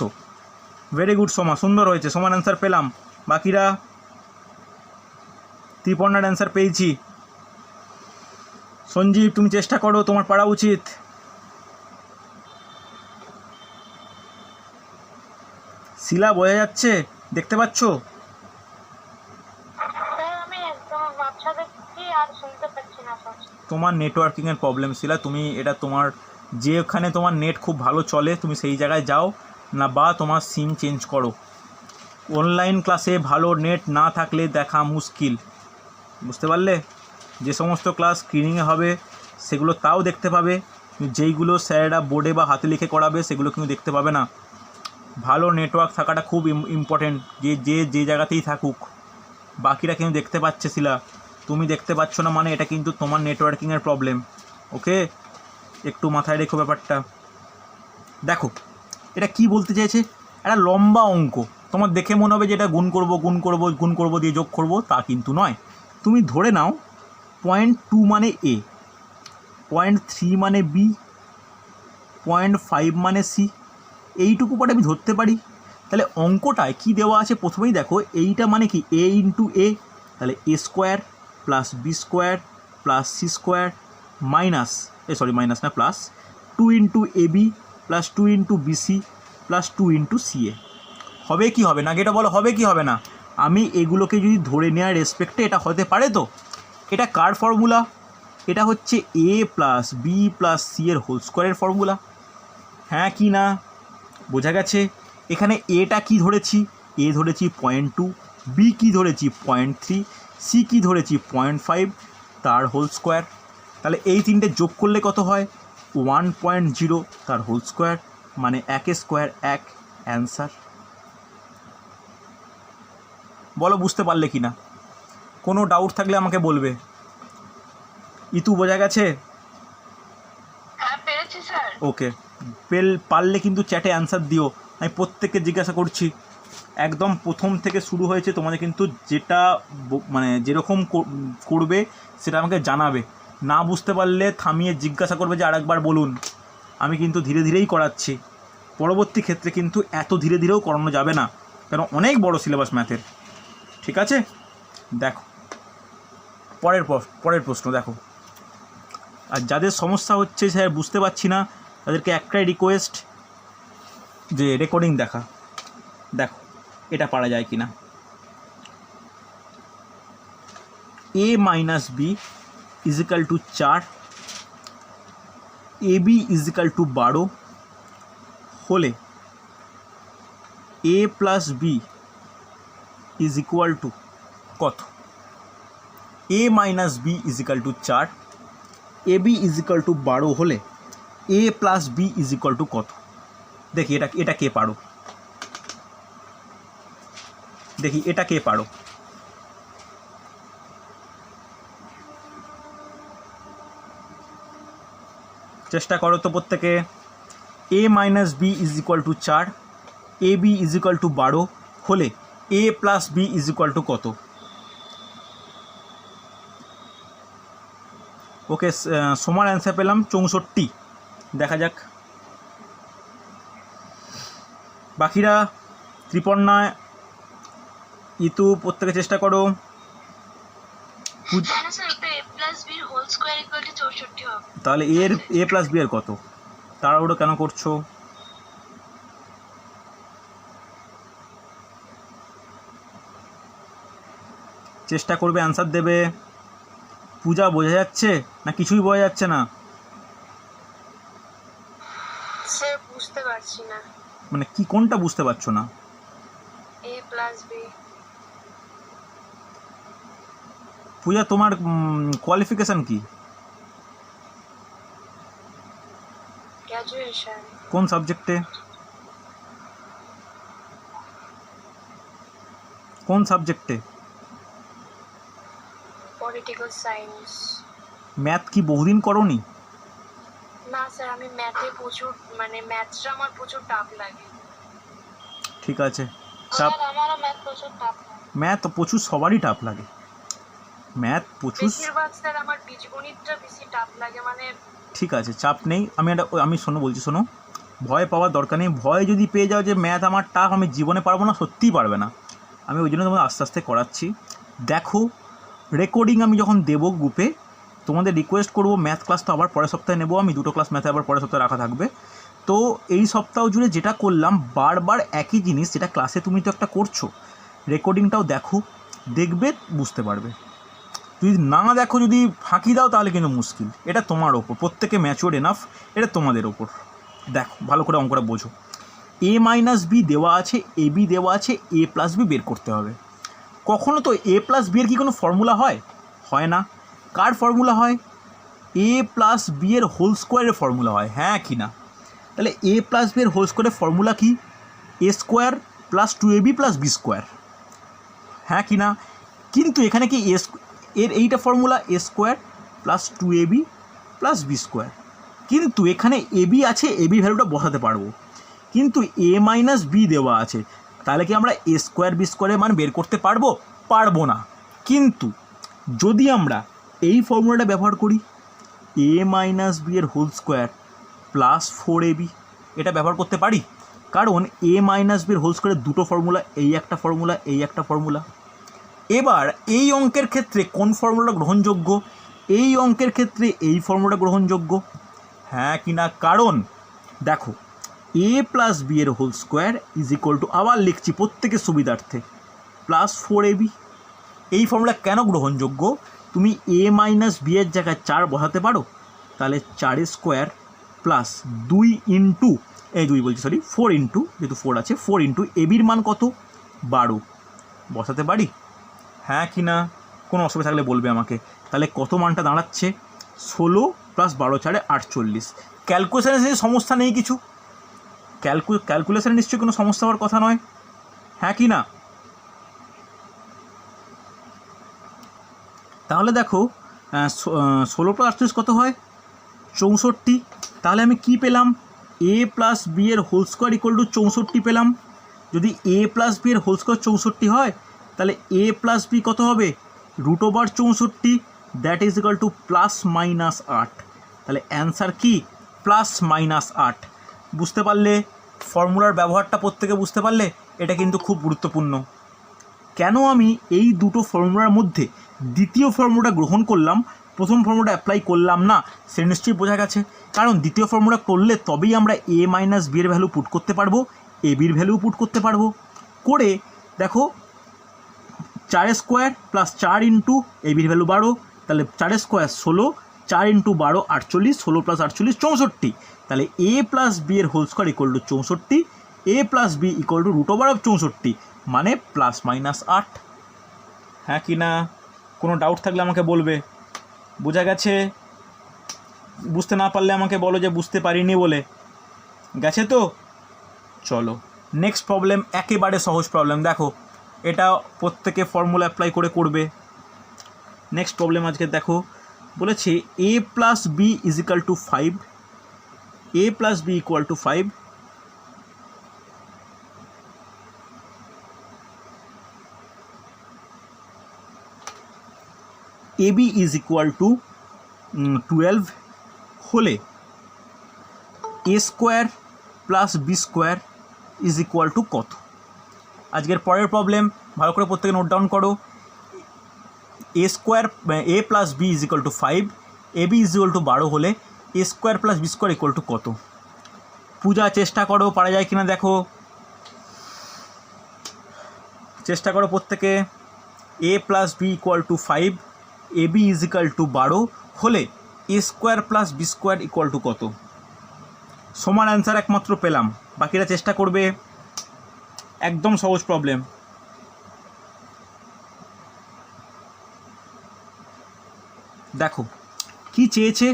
ভেরি গুড সোমা, সুন্দর হয়েছে, সমান অ্যান্সার পেলাম। বাকিরা ত্রিপর্ণার অ্যান্সার পেয়েছি। সঞ্জীব তুমি চেষ্টা করো, তোমার পারা উচিত। শিলা বোঝা যাচ্ছে, দেখতে পাচ্ছ? আমি একদম আচ্ছা দেখছি আর শুনতে পাচ্ছি না স্যার। তোমার নেটওয়ার্কিংয়ের প্রবলেম শিলা, তুমি এটা তোমার যেখানে তোমার নেট খুব ভালো চলে তুমি সেই জায়গায় যাও না, বা তোমার সিম চেঞ্জ করো। অনলাইন ক্লাসে ভালো নেট না থাকলে দেখা মুশকিল, বুঝতে পারলে? যে সমস্ত ক্লাস স্ক্রিনিংয়ে হবে সেগুলো তাও দেখতে পাবে, যেইগুলো স্যারেরা বোর্ডে বা হাতে লিখে করাবে সেগুলো কিন্তু দেখতে পাবে না। ভালো নেটওয়ার্ক থাকাটা খুব ইম্পর্টেন্ট, যে জায়গাতেই থাকুক। বাকিরা কিন্তু দেখতে পাচ্ছে শিলা, তুমি দেখতে পাচ্ছ না মানে এটা কিন্তু তোমার নেটওয়ার্কিংয়ের প্রবলেম। ওকে, একটু মাথায় রেখো ব্যাপারটা। দেখো এটা কি বলতে চাইছে, একটা লম্বা অঙ্ক, তোমার দেখে মনে হবে যে এটা গুণ করব দিয়ে যোগ করব, তা কিন্তু নয়। তুমি ধরে নাও 0.2 মানে এ, 0.3 মানে বি, 0.5 মানে সি, এইটুকু পরে আমি ধরতে পারি। তাহলে অঙ্কটায় কি দেওয়া আছে প্রথমেই দেখো, এইটা মানে কি এ ইন্টু এ, তাহলে A square plus B square plus C square minus minus না plus 2 into A B plus 2 into BC plus 2 into CA. হবে কি হবে না, এটা বলো, হবে কি হবে না? আমি এগুলোকে যদি ধরে নেওয়ার রেসপেক্টে এটা হতে পারে তো? এটা কার ফর্মুলা? এটা হচ্ছে এ প্লাস বি প্লাস সি এর হোল স্কোয়ারের ফর্মুলা। হ্যাঁ কি না বোঝা গেছে? এখানে এটা কি ধরেছি? এ ধরেছি 0.2, বি কি ধরেছি 0.3, সি কি ধরেছি 0.5, তার হোল স্কোয়ার। তাহলে এই তিনটে যোগ করলে কত হয়? 1.0 তার হোল স্কোয়ার, মানে 1 স্কোয়ার 1 অ্যান্সার। বলো বুঝতে পারলে কি না? কোনো ডাউট থাকলে আমাকে বলবে। ইতু বোঝা গেছে? হ্যাঁ পেরেছি স্যার। ওকে, পারলে কিন্তু চ্যাটে অ্যান্সার দিও, আমি প্রত্যেককে জিজ্ঞাসা করছি। একদম প্রথম থেকে শুরু হয়েছে, তোমাদের কিন্তু যেটা মানে যেরকম করবে সেটা আমাকে জানাবে। না বুঝতে পারলে থামিয়ে জিজ্ঞাসা করবে যে আরেকবার বলুন। আমি কিন্তু ধীরে ধীরেই করাচ্ছি, পরবর্তী ক্ষেত্রে কিন্তু এত ধীরে ধীরেও করানো যাবে না, কারণ অনেক বড় সিলেবাস ম্যাথের। ঠিক আছে, দেখো পরের প্রশ্ন দেখো। আর যাদের সমস্যা হচ্ছে স্যার বুঝতে পারছি না, তাদেরকে একটাই রিকোয়েস্ট যে রেকর্ডিং দেখো এটা পারা যায় কি না। a minus B equal to 4, ab equal to 12 হলে a plus B is equal to কত? a minus B equal to 4, ab equal to 12 হলে a plus B is equal to কত? দেখি এটা কে পারো, দেখি এটা কে পারো। চেষ্টা করো তো প্রত্যেকে। a minus B is equal to 4, ab is equal to 12 হলে a plus B is equal to কত? ওকে, সমান অ্যান্সার পেলাম 64। দেখা যাক বাকিরা। ত্রিপর্ণা, ইতু, প্রত্যেকে চেষ্টা করো। তাহলে a প্লাস বি এর কত? তাড়াহুড়ো কেন করছো? চেষ্টা করবে, অ্যান্সার দেবে। পূজা বোঝা যাচ্ছে না কিছুই বোঝা যাচ্ছে না? স্যার বুঝতে পারছি না। মানে কি, কোনটা বুঝতে পারছো না? a plus B. পূজা তোমার কোয়ালিফিকেশন কি? গ্র্যাজুয়েশন। কোন সাবজেক্টে? কোন সাবজেক্টে? Political science. ম্যাথ কি বহুদিন করোনি? না স্যার, আমি ম্যাথে প্রচুর, মানে ম্যাথটা আমার প্রচুর টাফ লাগে। ঠিক আছে, চাপ। আমারও ম্যাথ প্রচুর টাফ লাগে। ম্যাথ প্রচুর সবারই টাফ লাগে, ম্যাথ প্রচুর। বেশিরভাগ স্যার আমার বীজগণিতটা বেশি টাফ লাগে, মানে। ঠিক আছে, চাপ নেই। আমি শোনো, ভয় পাওয়ার দরকার নেই। ভয় যদি পেয়ে যাও যে ম্যাথ আমার টাফ, আমি জীবনে পারবো না, সত্যিই পারবে না। আমি ওই জন্য তোমাদের আস্তে আস্তে করাচ্ছি। দেখো, রেকর্ডিং আমি যখন দেবো গ্রুপে, তোমাদের রিকোয়েস্ট করবো, ম্যাথ ক্লাস তো আবার পরের সপ্তাহে নেবো আমি, 2টো ক্লাস ম্যাথে আবার পরের সপ্তাহে রাখা থাকবে। তো এই সপ্তাহ জুড়ে যেটা করলাম, বারবার একই জিনিস, যেটা ক্লাসে তুমি তো একটা করছো, রেকর্ডিংটাও দেখো, দেখবে বুঝতে পারবে। যদি না দেখো, যদি ফাঁকি দাও, তাহলে কিন্তু মুশকিল। এটা তোমার ওপর, প্রত্যেকে ম্যাচিওর এনাফ, এটা তোমাদের ওপর। দেখো, ভালো করে অঙ্কটা বোঝো। a মাইনাস বি দেওয়া আছে, এ বি দেওয়া আছে, a প্লাস বি বের করতে হবে। কখনো তো a প্লাস বি এর কি কোনো ফর্মুলা হয়? হয় না। কার ফর্মুলা হয়? a প্লাস বি এর হোল স্কোয়ারের ফর্মুলা হয়, হ্যাঁ কি না? তাহলে a প্লাস বি এর হোল স্কোয়ারের ফর্মুলা কি? a square plus 2ab plus B square, হ্যাঁ কি না? কিন্তু এখানে কি এর এইটা formula a square plus 2ab plus B square, কিন্তু এখানে ab আছে, ab ভ্যালুটা বসাতে পারবো, কিন্তু a মাইনাস বি দেওয়া আছে। তাহলে কি আমরা a স্কোয়ার বি স্কোয়ারের মান বের করতে পারবো? পারবো না। কিন্তু যদি আমরা এই ফর্মুলাটা ব্যবহার করি, a মাইনাস বি এর হোল স্কোয়ার প্লাস 4ab, এটা ব্যবহার করতে পারি। কারণ a মাইনাস বি এর হোল স্কোয়ারের দুটো ফর্মুলা, এই একটা ফর্মুলা, এই একটা ফর্মুলা। এবার এই অঙ্কের ক্ষেত্রে কোন ফর্মুলাটা গ্রহণযোগ্য? এই অঙ্কের ক্ষেত্রে এই ফর্মুলাটা গ্রহণযোগ্য, হ্যাঁ কি না? কারণ দেখো, a প্লাস বি এর whole square is equal to, আবার লিখছি প্রত্যেকের সুবিধার্থে, প্লাস 4ab। এই ফর্মুলা কেন গ্রহণযোগ্য? তুমি a মাইনাস বি এর জায়গায় 4 বসাতে পারো, তাহলে 4 স্কোয়ার প্লাস 2 ইন্টু, 4 ইন্টু, যেহেতু 4 আছে, 4 ইন্টু এবির মান কত? 12 বসাতে পারি, হ্যাঁ কি না? কোনো অসুবিধা থাকলে বলবে আমাকে। তাহলে কত মানটা দাঁড়াচ্ছে? 16 প্লাস 12 4 48। ক্যালকুলেশনের সমস্যা নেই কিছু, ক্যালকুলেশনে নিশ্চয়ই কোনো সমস্যা হওয়ার কথা নয়, হ্যাঁ কি না? তাহলে দেখো, 16 প্লাস 48 কত হয়? 64। তাহলে আমি কি পেলাম? a প্লাস বি এর হোল স্কোয়ার ইকুয়াল টু 64 পেলাম। যদি a প্লাস বি এর হোল স্কোয়ার 64 হয়, তাহলে a প্লাস বি কত হবে? √64, that is equal two plus minus 8। তাহলে অ্যান্সার কি? Plus minus 8। বুঝতে পারলে? ফর্মুলার ব্যবহারটা প্রত্যেকে বুঝতে পারলে? এটা কিন্তু খুব গুরুত্বপূর্ণ। কেন আমি এই দুটো ফর্মুলার মধ্যে দ্বিতীয় ফর্মুলাটা গ্রহণ করলাম, প্রথম ফর্মুলাটা অ্যাপ্লাই করলাম না, সেটা নিশ্চয়ই বোঝা গেছে। কারণ দ্বিতীয় ফর্মুলা করলে তবেই আমরা a মাইনাস বি এর ভ্যালু পুট করতে পারবো, এ বির ভ্যালু পুট করতে পারবো। করে দেখো 4 স্কোয়ার প্লাস 4 ইন্টু এ বির ভ্যালু 12, তাহলে 4 স্কোয়ার 16, 4 ইন্টু 12 48, 16 প্লাস 48 64। তাহলে a প্লাস বি এর whole square equal to 64, a plus B equal to root over of 64, মানে প্লাস মাইনাস 8। হ্যাঁ কি না? কোনো ডাউট থাকলে আমাকে বলবে। বোঝা গেছে? বুঝতে না পারলে আমাকে বলো যে বুঝতে পারিনি বলে। গেছে তো? চলো নেক্সট প্রবলেম, একেবারে সহজ প্রবলেম। দেখো এটা প্রত্যেকে ফর্মুলা অ্যাপ্লাই করে করবে। নেক্সট প্রবলেম আজকে দেখো বলেছে a plus B is equal to 5, a plus B equal to 5, ab is equal to 12 হলে a square plus B square is equal to কত? আজকের পরের প্রবলেম ভালো করে প্রত্যেকে নোট ডাউন করো। A square A plus B is equal to 5, A B is equal to 12 হলে A square plus B square equal to কত? পূজা চেষ্টা করো, পারা যায় কিনা দেখো, চেষ্টা করো প্রত্যেকে। A plus B equal to 5, A B is equal to 12 হলে A square plus B square equal to কত? সমান অ্যান্সার একমাত্র পেলাম, বাকিরা চেষ্টা করবে। একদম সহজ প্রবলেম। দেখো কি চেয়েছে,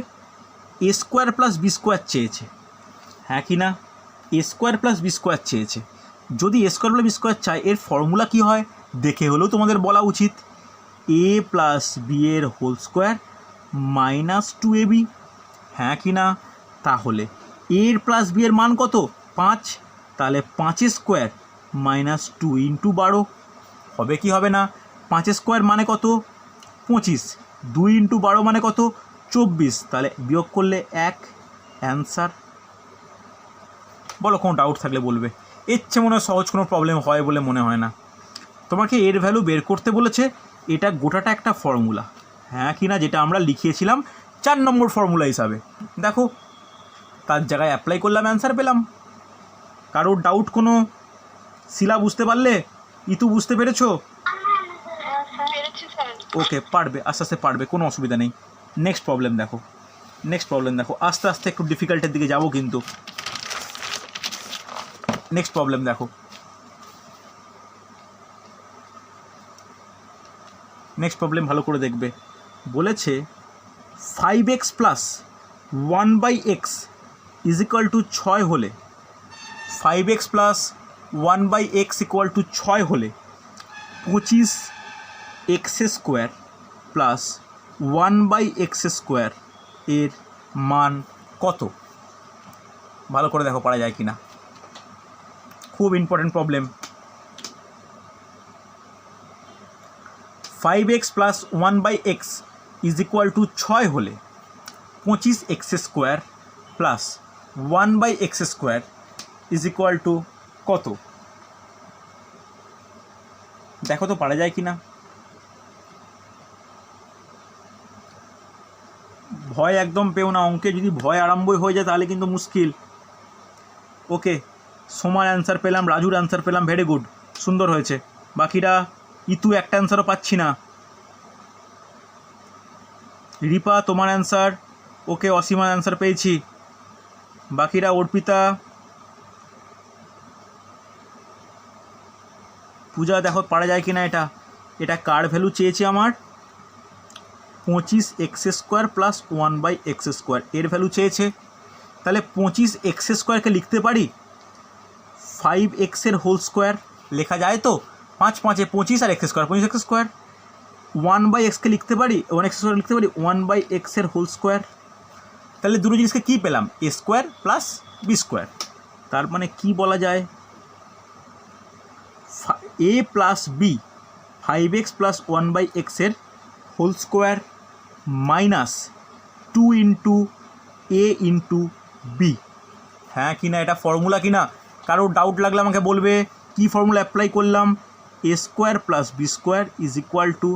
এ স্কোয়ার প্লাস বি স্কোয়ার চেয়েছে, হ্যাঁ কি না? এ স্কোয়ার প্লাস বি স্কোয়ার চেয়েছে। যদি এ স্কোয়ার প্লাস বি স্কোয়ার চাই, এর ফর্মুলা কী হয় দেখে হলেও তোমাদের বলা উচিত। এ প্লাস বি এর হোল স্কোয়ার মাইনাস 2ab, হ্যাঁ কি না? তাহলে এর প্লাস বি এর মান কত? 5, তাহলে 5 স্কোয়ার মাইনাস 2 ইন্টু 12 হবে কি হবে না? 5 স্কোয়ার মানে কত? 25, 2 ইন্টু 12 মানে কত? 24, তাহলে বিয়োগ করলে 1, অ্যান্সার। বলো কোনো ডাউট থাকলে বলবে। এর চেয়ে মনে হয় সহজ কোনো প্রবলেম হয় বলে মনে হয় না। তোমাকে এর ভ্যালু বের করতে বলেছে, এটা গোটাটা একটা ফর্মুলা, হ্যাঁ কি না? যেটা আমরা লিখিয়েছিলাম 4 নম্বর ফর্মুলা হিসাবে। দেখো তার জায়গায় অ্যাপ্লাই করলাম, অ্যান্সার পেলাম। কারোর ডাউট কোনো? শিলা বুঝতে পারলে? ইতু বুঝতে পেরেছো? ওকে, পারবে, আস্তে আস্তে পারবে, কোনো অসুবিধা নেই। নেক্সট প্রবলেম দেখো, নেক্সট প্রবলেম দেখো, আস্তে আস্তে একটু ডিফিকাল্টের দিকে যাবো কিন্তু। নেক্সট প্রবলেম দেখো, নেক্সট প্রবলেম ভালো করে দেখবে। বলেছে 5x plus 1/x is equal to 6 হলে, 5x plus 1/x equal to 6 হলে 25x square plus 1/x square এর মান কত? ভালো করে দেখো পারা যায় কি না। খুব important problem. 5x plus 1/x is equal to 6 হলে 25x square plus 1/x square is equal to কত? দেখো তো পারা যায় কি না। ভয় একদম পেও না, অঙ্কে যদি ভয় আরম্ভই হয়ে যায় তাহলে কিন্তু মুশকিল। ওকে, সমান অ্যান্সার পেলাম, রাজুর অ্যান্সার পেলাম, ভেরি গুড, সুন্দর হয়েছে। বাকিরা, ইতু একটা অ্যান্সারও পাচ্ছি না। রিপা তোমার অ্যান্সার, ওকে, অসীমার অ্যান্সার পেয়েছি। বাকিরা, অর্পিতা, পূজা, দেখো পারা যায় কি না। এটা কার ভ্যালু চেয়েছি আমার? 25x square plus 1/x square এর ভ্যালু চেয়েছে। তাহলে 25x স্কোয়ারকে লিখতে পারি 5x এর হোল স্কোয়ার, লেখা যায় তো? 5 5 25 আর x স্কোয়ার 25x স্কোয়ার। 1/xকে লিখতে পারি, 1x স্কোয়ার লিখতে পারি 1/x এর হোল স্কোয়ার। তাহলে দুটো জিনিসকে কী পেলাম? A square plus B square. তার মানে কি বলা যায়? a plus B 5x plus 1/x এর whole square minus 2 into A into B, হ্যাঁ কি না? এটা ফর্মুলা কি না? কারোর ডাউট লাগলে আমাকে বলবে। কি ফর্মুলা অ্যাপ্লাই করলাম? A square plus B square is equal to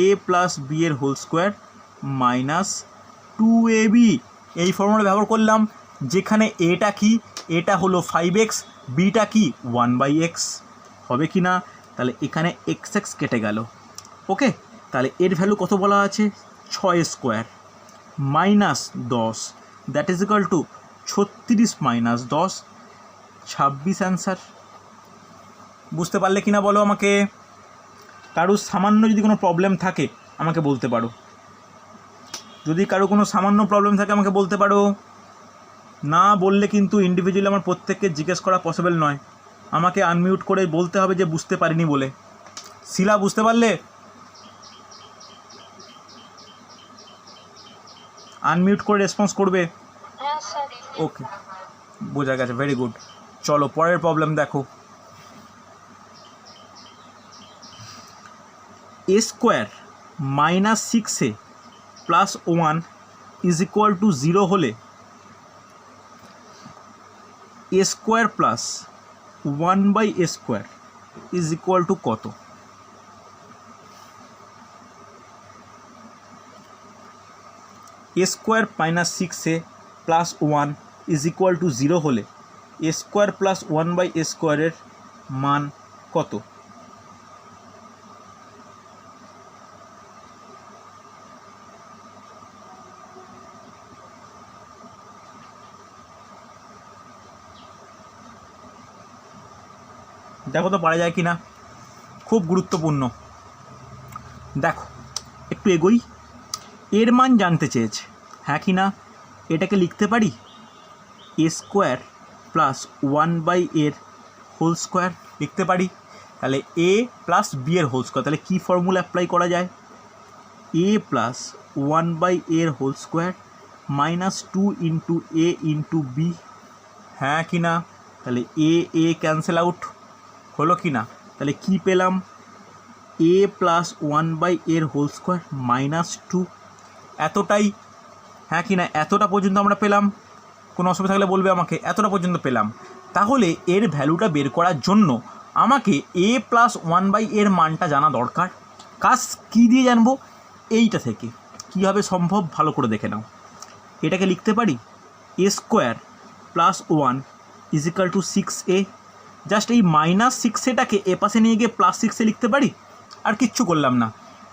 A plus B এর হোল স্কোয়ার মাইনাস 2ab। এই ফর্মুলা ব্যবহার করলাম, যেখানে এটা কি, এটা হলো 5x, বিটা কি 1/x, হবে কি না? তাহলে এখানে x কেটে গেল। ওকে, তাহলে এর ভ্যালু কত বলা আছে? 6 square minus 10, that is equal two 36 minus 10, 26 answer. বুঝতে পারলে কি না বলো আমাকে? কারো সামান্য যদি কোনো প্রবলেম থাকে আমাকে বলতে পারো, যদি কারো কোনো সামান্য প্রবলেম থাকে আমাকে বলতে পারো। না বললে কিন্তু ইন্ডিভিজুয়ালি আমার প্রত্যেককে জিজ্ঞেস করা পসিবল নয়, আমাকে আনমিউট করে বলতে হবে যে বুঝতে পারিনি বলে। শিলা, বুঝতে পারলে? আনমিউট করে রেসপন্স করবে। হ্যাঁ স্যার। ওকে, বোঝা গেছে, ভেরি গুড। চলো পরের প্রবলেম দেখো। এ স্কোয়ার মাইনাস 6a প্লাস 1 ইজ ইকুয়াল টু 0 হলে এ স্কোয়ার প্লাস 1/a স্কোয়ার ইজ ইকুয়াল টু কত? এ স্কোয়ার মাইনাস 6a প্লাস 1 ইজ ইকুয়াল টু 0 হলে এ স্কোয়ার প্লাস 1/a স্কোয়ারের মান কত? দেখো তো পারা যায় কি না, খুব গুরুত্বপূর্ণ। দেখো একটু এগোই। এর মান জানতে চেয়েছে, হ্যাঁ কি না? এটাকে লিখতে পারি A square plus 1/a whole square লিখতে পারি। তাহলে এ প্লাস বি এর হোল স্কোয়ার, তাহলে কী ফর্মুলা অ্যাপ্লাই করা যায়? A plus 1/a whole square minus 2 into A into B, হ্যাঁ কি না? তাহলে এ ক্যান্সেল আউট, হলো কি না? তাহলে কি পেলাম? A plus 1/a whole square minus 2, এতটাই, হ্যাঁ কি না? এতটা পর্যন্ত আমরা পেলাম, কোনো অসুবিধা থাকলে বলবে আমাকে। এতটা পর্যন্ত পেলাম, তাহলে এর ভ্যালুটা বের করার জন্য আমাকে এ প্লাস 1/a মানটা জানা দরকার। কাজ কী দিয়ে জানবো? এইটা থেকে। কীভাবে সম্ভব ভালো করে দেখে নাও। এটাকে লিখতে পারি A square plus 1 is equal to 6a, just এই মাইনাস 6aটাকে এ পাশে নিয়ে গিয়ে প্লাস 6a লিখতে পারি, আর কিচ্ছু করলাম না।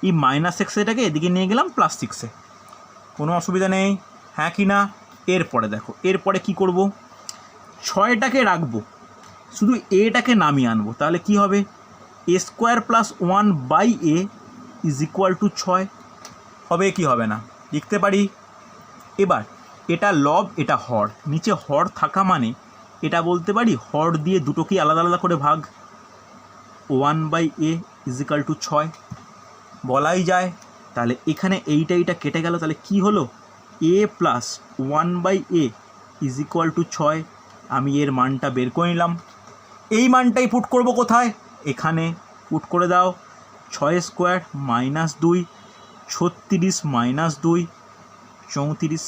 এই মাইনাস 6aটাকে এদিকে নিয়ে গেলাম প্লাস 6a, কোনো অসুবিধা নেই, হ্যাঁ কি না? এরপরে দেখো, এরপরে কি করব? 6টাকে রাখবো, শুধু এটাকে নামিয়ে আনবো, তাহলে কি হবে? A square plus 1/a is equal to 6, হবে কি হবে না? লিখতে পারি। এবার এটা লব, এটা হর, নিচে হর থাকা মানে এটা বলতে পারি হর দিয়ে দুটোকেই আলাদা আলাদা করে ভাগ, 1/a ইজ ইকাল টু 6 বলাই যায়। তাহলে এখানে এইটা কেটে গেল, তাহলে কি হলো? A plus 1/a is equal to 6। আমি এর মানটা বের করে নিলাম। এই মানটাই পুট করব কোথায়? এখানে পুট করে দাও। 6 স্কোয়ার মাইনাস 2, 36 মাইনাস 2, 34।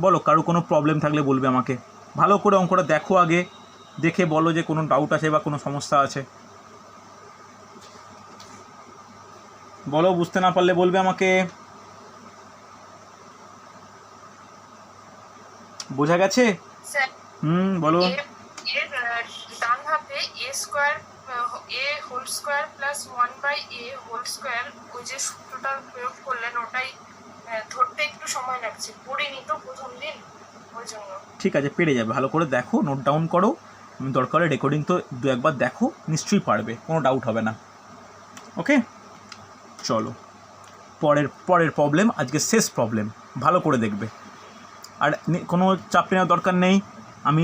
বলো কারো কোনো প্রবলেম থাকলে বলবে আমাকে। ভালো করে অঙ্কটা দেখো আগে, দেখে বলো যে কোনো ডাউট আছে বা কোনো সমস্যা আছে। বলো, বুঝতে না পারলে বলবে আমাকে। বোঝা গেছে? স্যার বলো। এর ডান হাতে A square A whole square plus 1/a whole square, ওই যে সূত্রটা প্রয়োগ করলেন ওটাই ধরতে একটু সময় লাগছে, পড়িনি তো প্রথম দিন, ওই জন্য। ঠিক আছে, পেরে যাবে, ভালো করে দেখো, নোট ডাউন করো, দরকার হলে রেকর্ডিং তো দু একবার দেখো, নিশ্চয়ই পারবে, কোনো ডাউট হবে না। ওকে, চলো পরের প্রবলেম, আজকে শেষ প্রবলেম, ভালো করে দেখবে। আর কোনো চাপ নেওয়ার দরকার নেই, আমি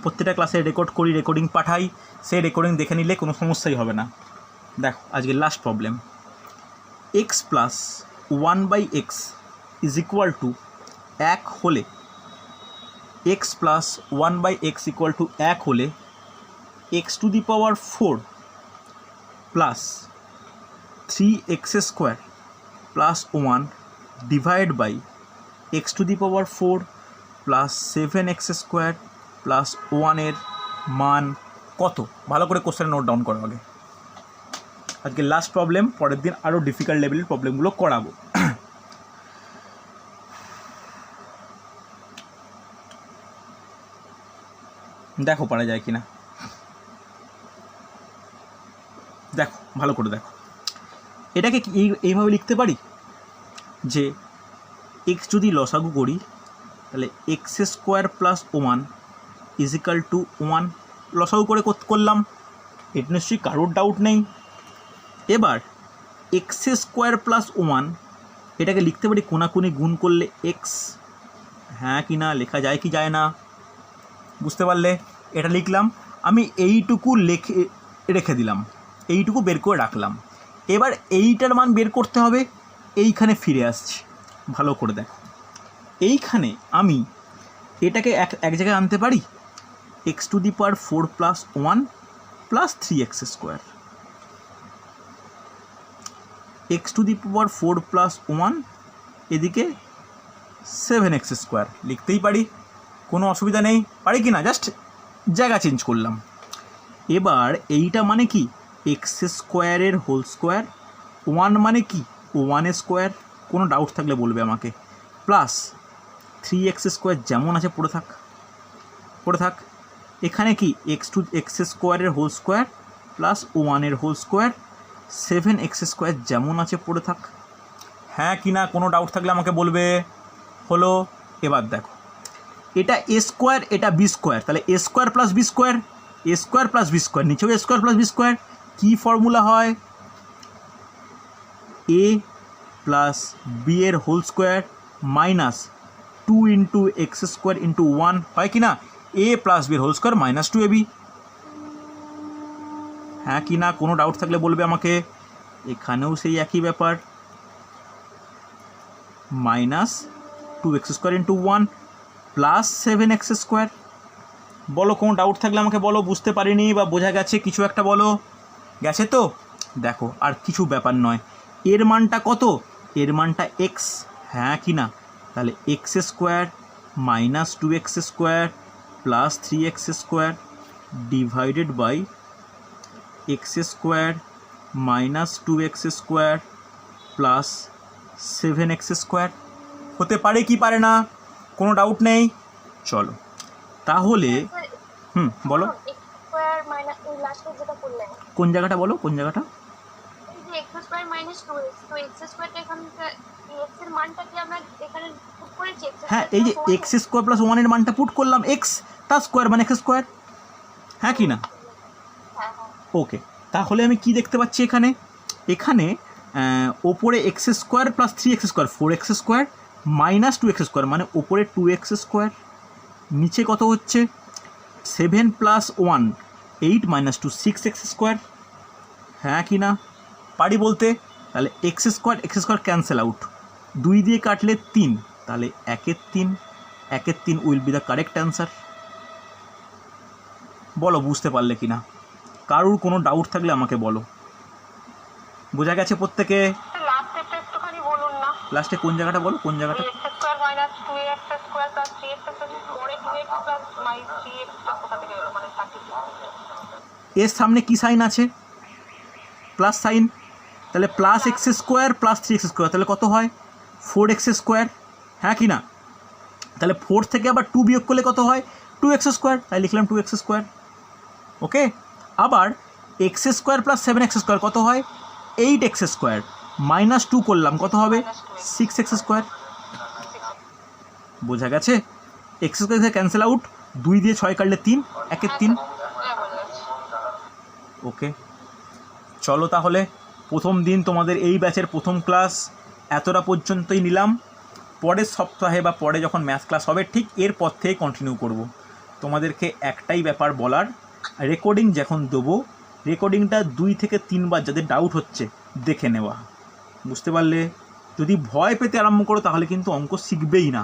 প্রত্যেকটা ক্লাসে রেকর্ড করি, রেকর্ডিং পাঠাই, সেই রেকর্ডিং দেখে নিলে কোনো সমস্যাই হবে না। দেখো আজকে last problem. X plus 1/x is equal two 1 হলে, x plus 1/x equal to 1 হলে x⁴ plus 3x square plus 1 divide by x⁴ plus 7x square plus 1 এর মান কত? ভালো করে কোশ্চেন নোট ডাউন করো আগে। আজকে লাস্ট প্রবলেম, পরের দিন আরও ডিফিকাল্ট লেভেলের প্রবলেমগুলো করাবো। দেখো পারা যায় কিনা, দেখো ভালো করে দেখো। এটাকে এইভাবে লিখতে পারি যে এক্স যদি লসাগু করি তাহলে X square plus 1 equal to 1 লসাগু করে করলাম, এটা নিশ্চয়ই কারোর ডাউট নেই। এবার এক্স স্কোয়ার প্লাস 1 এটাকে লিখতে পারি কোনাকুনি গুণ করলে এক্স, হ্যাঁ কি না? লেখা যায় কি যায় না? বুঝতে পারলে? এটা লিখলাম, আমি এইটুকু রেখে দিলাম, এইটুকু বের করে রাখলাম। এবার এইটার মান বের করতে হবে, এইখানে ফিরে আসছি। ভালো করে দেখো, এইখানে আমি এটাকে এক জায়গায় আনতে পারি, x to the power 4 plus 1 plus 3x square, x to the power 4 plus 1 এদিকে 7x স্কোয়ার লিখতেই পারি, কোনো অসুবিধা নেই। পারি কি না? জাস্ট জায়গা চেঞ্জ করলাম। এবার এইটা মানে কি? এক্স স্কোয়ারের হোল স্কোয়ার, 1 মানে কি? 1 স্কোয়ার, কোনো ডাউট থাকলে বলবে আমাকে, প্লাস 3x স্কোয়ার যেমন আছে পড়ে থাক। এখানে কি? এক্স স্কোয়ারের whole square plus 1 whole square, 7x square যেমন আছে পড়ে থাক। হ্যাঁ কি না? কোনো ডাউট থাকলে আমাকে বলবে। হলো। এবার দেখো, এটা এ স্কোয়ার, এটা বি স্কোয়ার, তাহলে A square plus B square, A square plus B square, নিচেও A square plus B square. কী ফর্মুলা হয়? এ প্লাস বি এর whole square minus 2 into X square into 1 হয় কি না? এ প্লাস বি এর whole square minus 2ab। হ্যাঁ কি না? কোনো ডাউট থাকলে বলবে আমাকে। এখানেও সেই একই ব্যাপার, minus 2x square into 1 plus 7x square. বলো, কোনো ডাউট থাকলে আমাকে বলো, বুঝতে পারিনি বা বোঝা গেছে কিছু একটা বলো। গেছে তো? দেখো, আর কিছু ব্যাপার নয়। এর মানটা কত? এর মানটা x, হ্যাঁ কি না? তাহলে X square minus 2x square plus 3x square divided by X square minus 2x square plus 7x square. হতে পারে কি পারে না? কোনো ডাউট নেই। চলো তাহলে, বলো কোন জায়গাটা, বলো কোন জায়গাটা? হ্যাঁ, এই যে এক্স স্কোয়ার প্লাস 1 এর মানটা পুট করলাম, এক্স তার স্কোয়ার মানে এক্স স্কোয়ার, হ্যাঁ কি না? ওকে, তাহলে আমি কি দেখতে পাচ্ছি এখানে ওপরে x square plus 3x square 4x square minus 2x square, মানে ওপরে 2x স্কোয়ার, নিচে কত হচ্ছে? 7 প্লাস 1 8 মাইনাস 2 6x স্কোয়ার, হ্যাঁ কি না? পারি বলতে? তাহলে এক্স স্কোয়ার ক্যান্সেল আউট, 2 দিয়ে কাটলে 3, তাহলে 1 3 will be the correct answer. বলো বুঝতে পারলে কি না? কারুর কোনো ডাউট থাকলে আমাকে বলো। বোঝা গেছে প্রত্যেকে? লাস্টে কোন জায়গাটা বলো, কোন জায়গাটা? এর সামনে কি সাইন আছে? প্লাস সাইন, তাহলে plus x square plus 3x square, তাহলে কত হয়? 4x স্কোয়ার, হ্যাঁ কি না? তাহলে 4 থেকে আবার 2 বিয়োগ করলে কত হয়? 2x স্কোয়ার, তাই লিখলাম 2x স্কোয়ার। ওকে, আবার x square plus 7x square কত হয়? 8x স্কোয়ার, মাইনাস 2 করলাম কত হবে? 6x square. বোঝা গেছে? এক্স স্কোয়ার থেকে ক্যান্সেল আউট, 2 দিয়ে 6 কাটলে 3, 1 3। ওকে, চলো তাহলে প্রথম দিন তোমাদের এই ব্যাচের প্রথম ক্লাস এতটা পর্যন্তই নিলাম। পরের সপ্তাহে বা পরে যখন ম্যাথ ক্লাস হবে ঠিক এরপর থেকে কন্টিনিউ করব। তোমাদেরকে একটাই ব্যাপার বলার, রেকর্ডিং যখন দেবো, রেকর্ডিংটা 2 থেকে 3 বার যাদের ডাউট হচ্ছে দেখে নেওয়া। বুঝতে পারলে? যদি ভয় পেতে আরম্ভ করো তাহলে কিন্তু অঙ্ক শিখবেই না।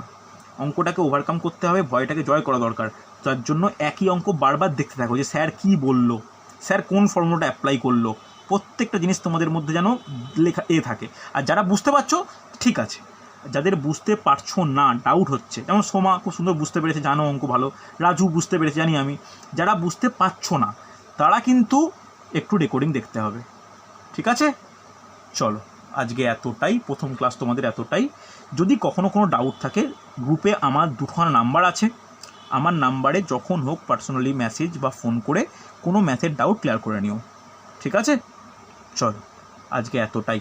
অঙ্কটাকে ওভারকাম করতে হবে, ভয়টাকে জয় করা দরকার। তার জন্য একই অঙ্ক বারবার দেখতে থাকো যে স্যার কী বললো, স্যার কোন ফর্মুলাটা অ্যাপ্লাই করলো, প্রত্যেকটা জিনিস তোমাদের মধ্যে যেন লেখা থাকে। আর যারা বুঝতে পারছো ঠিক আছে, যাদের বুঝতে পারছো না, ডাউট হচ্ছে, যেমন সোমা খুব সুন্দর বুঝতে পেরেছে, জানো অঙ্ক ভালো, রাজু বুঝতে পেরেছে জানি আমি, যারা বুঝতে পারছো না তারা কিন্তু একটু রেকর্ডিং দেখতে হবে, ঠিক আছে? চলো আজকে এতটাই, প্রথম ক্লাস তোমাদের এতটাই। যদি কখনো কোনো ডাউট থাকে, গ্রুপে আমার 2খানা নাম্বার আছে, আমার নাম্বারে যখন হোক পার্সোনালি মেসেজ বা ফোন করে কোনো ম্যাথের ডাউট ক্লিয়ার করে নিও, ঠিক আছে? চলো আজকে এতটাই।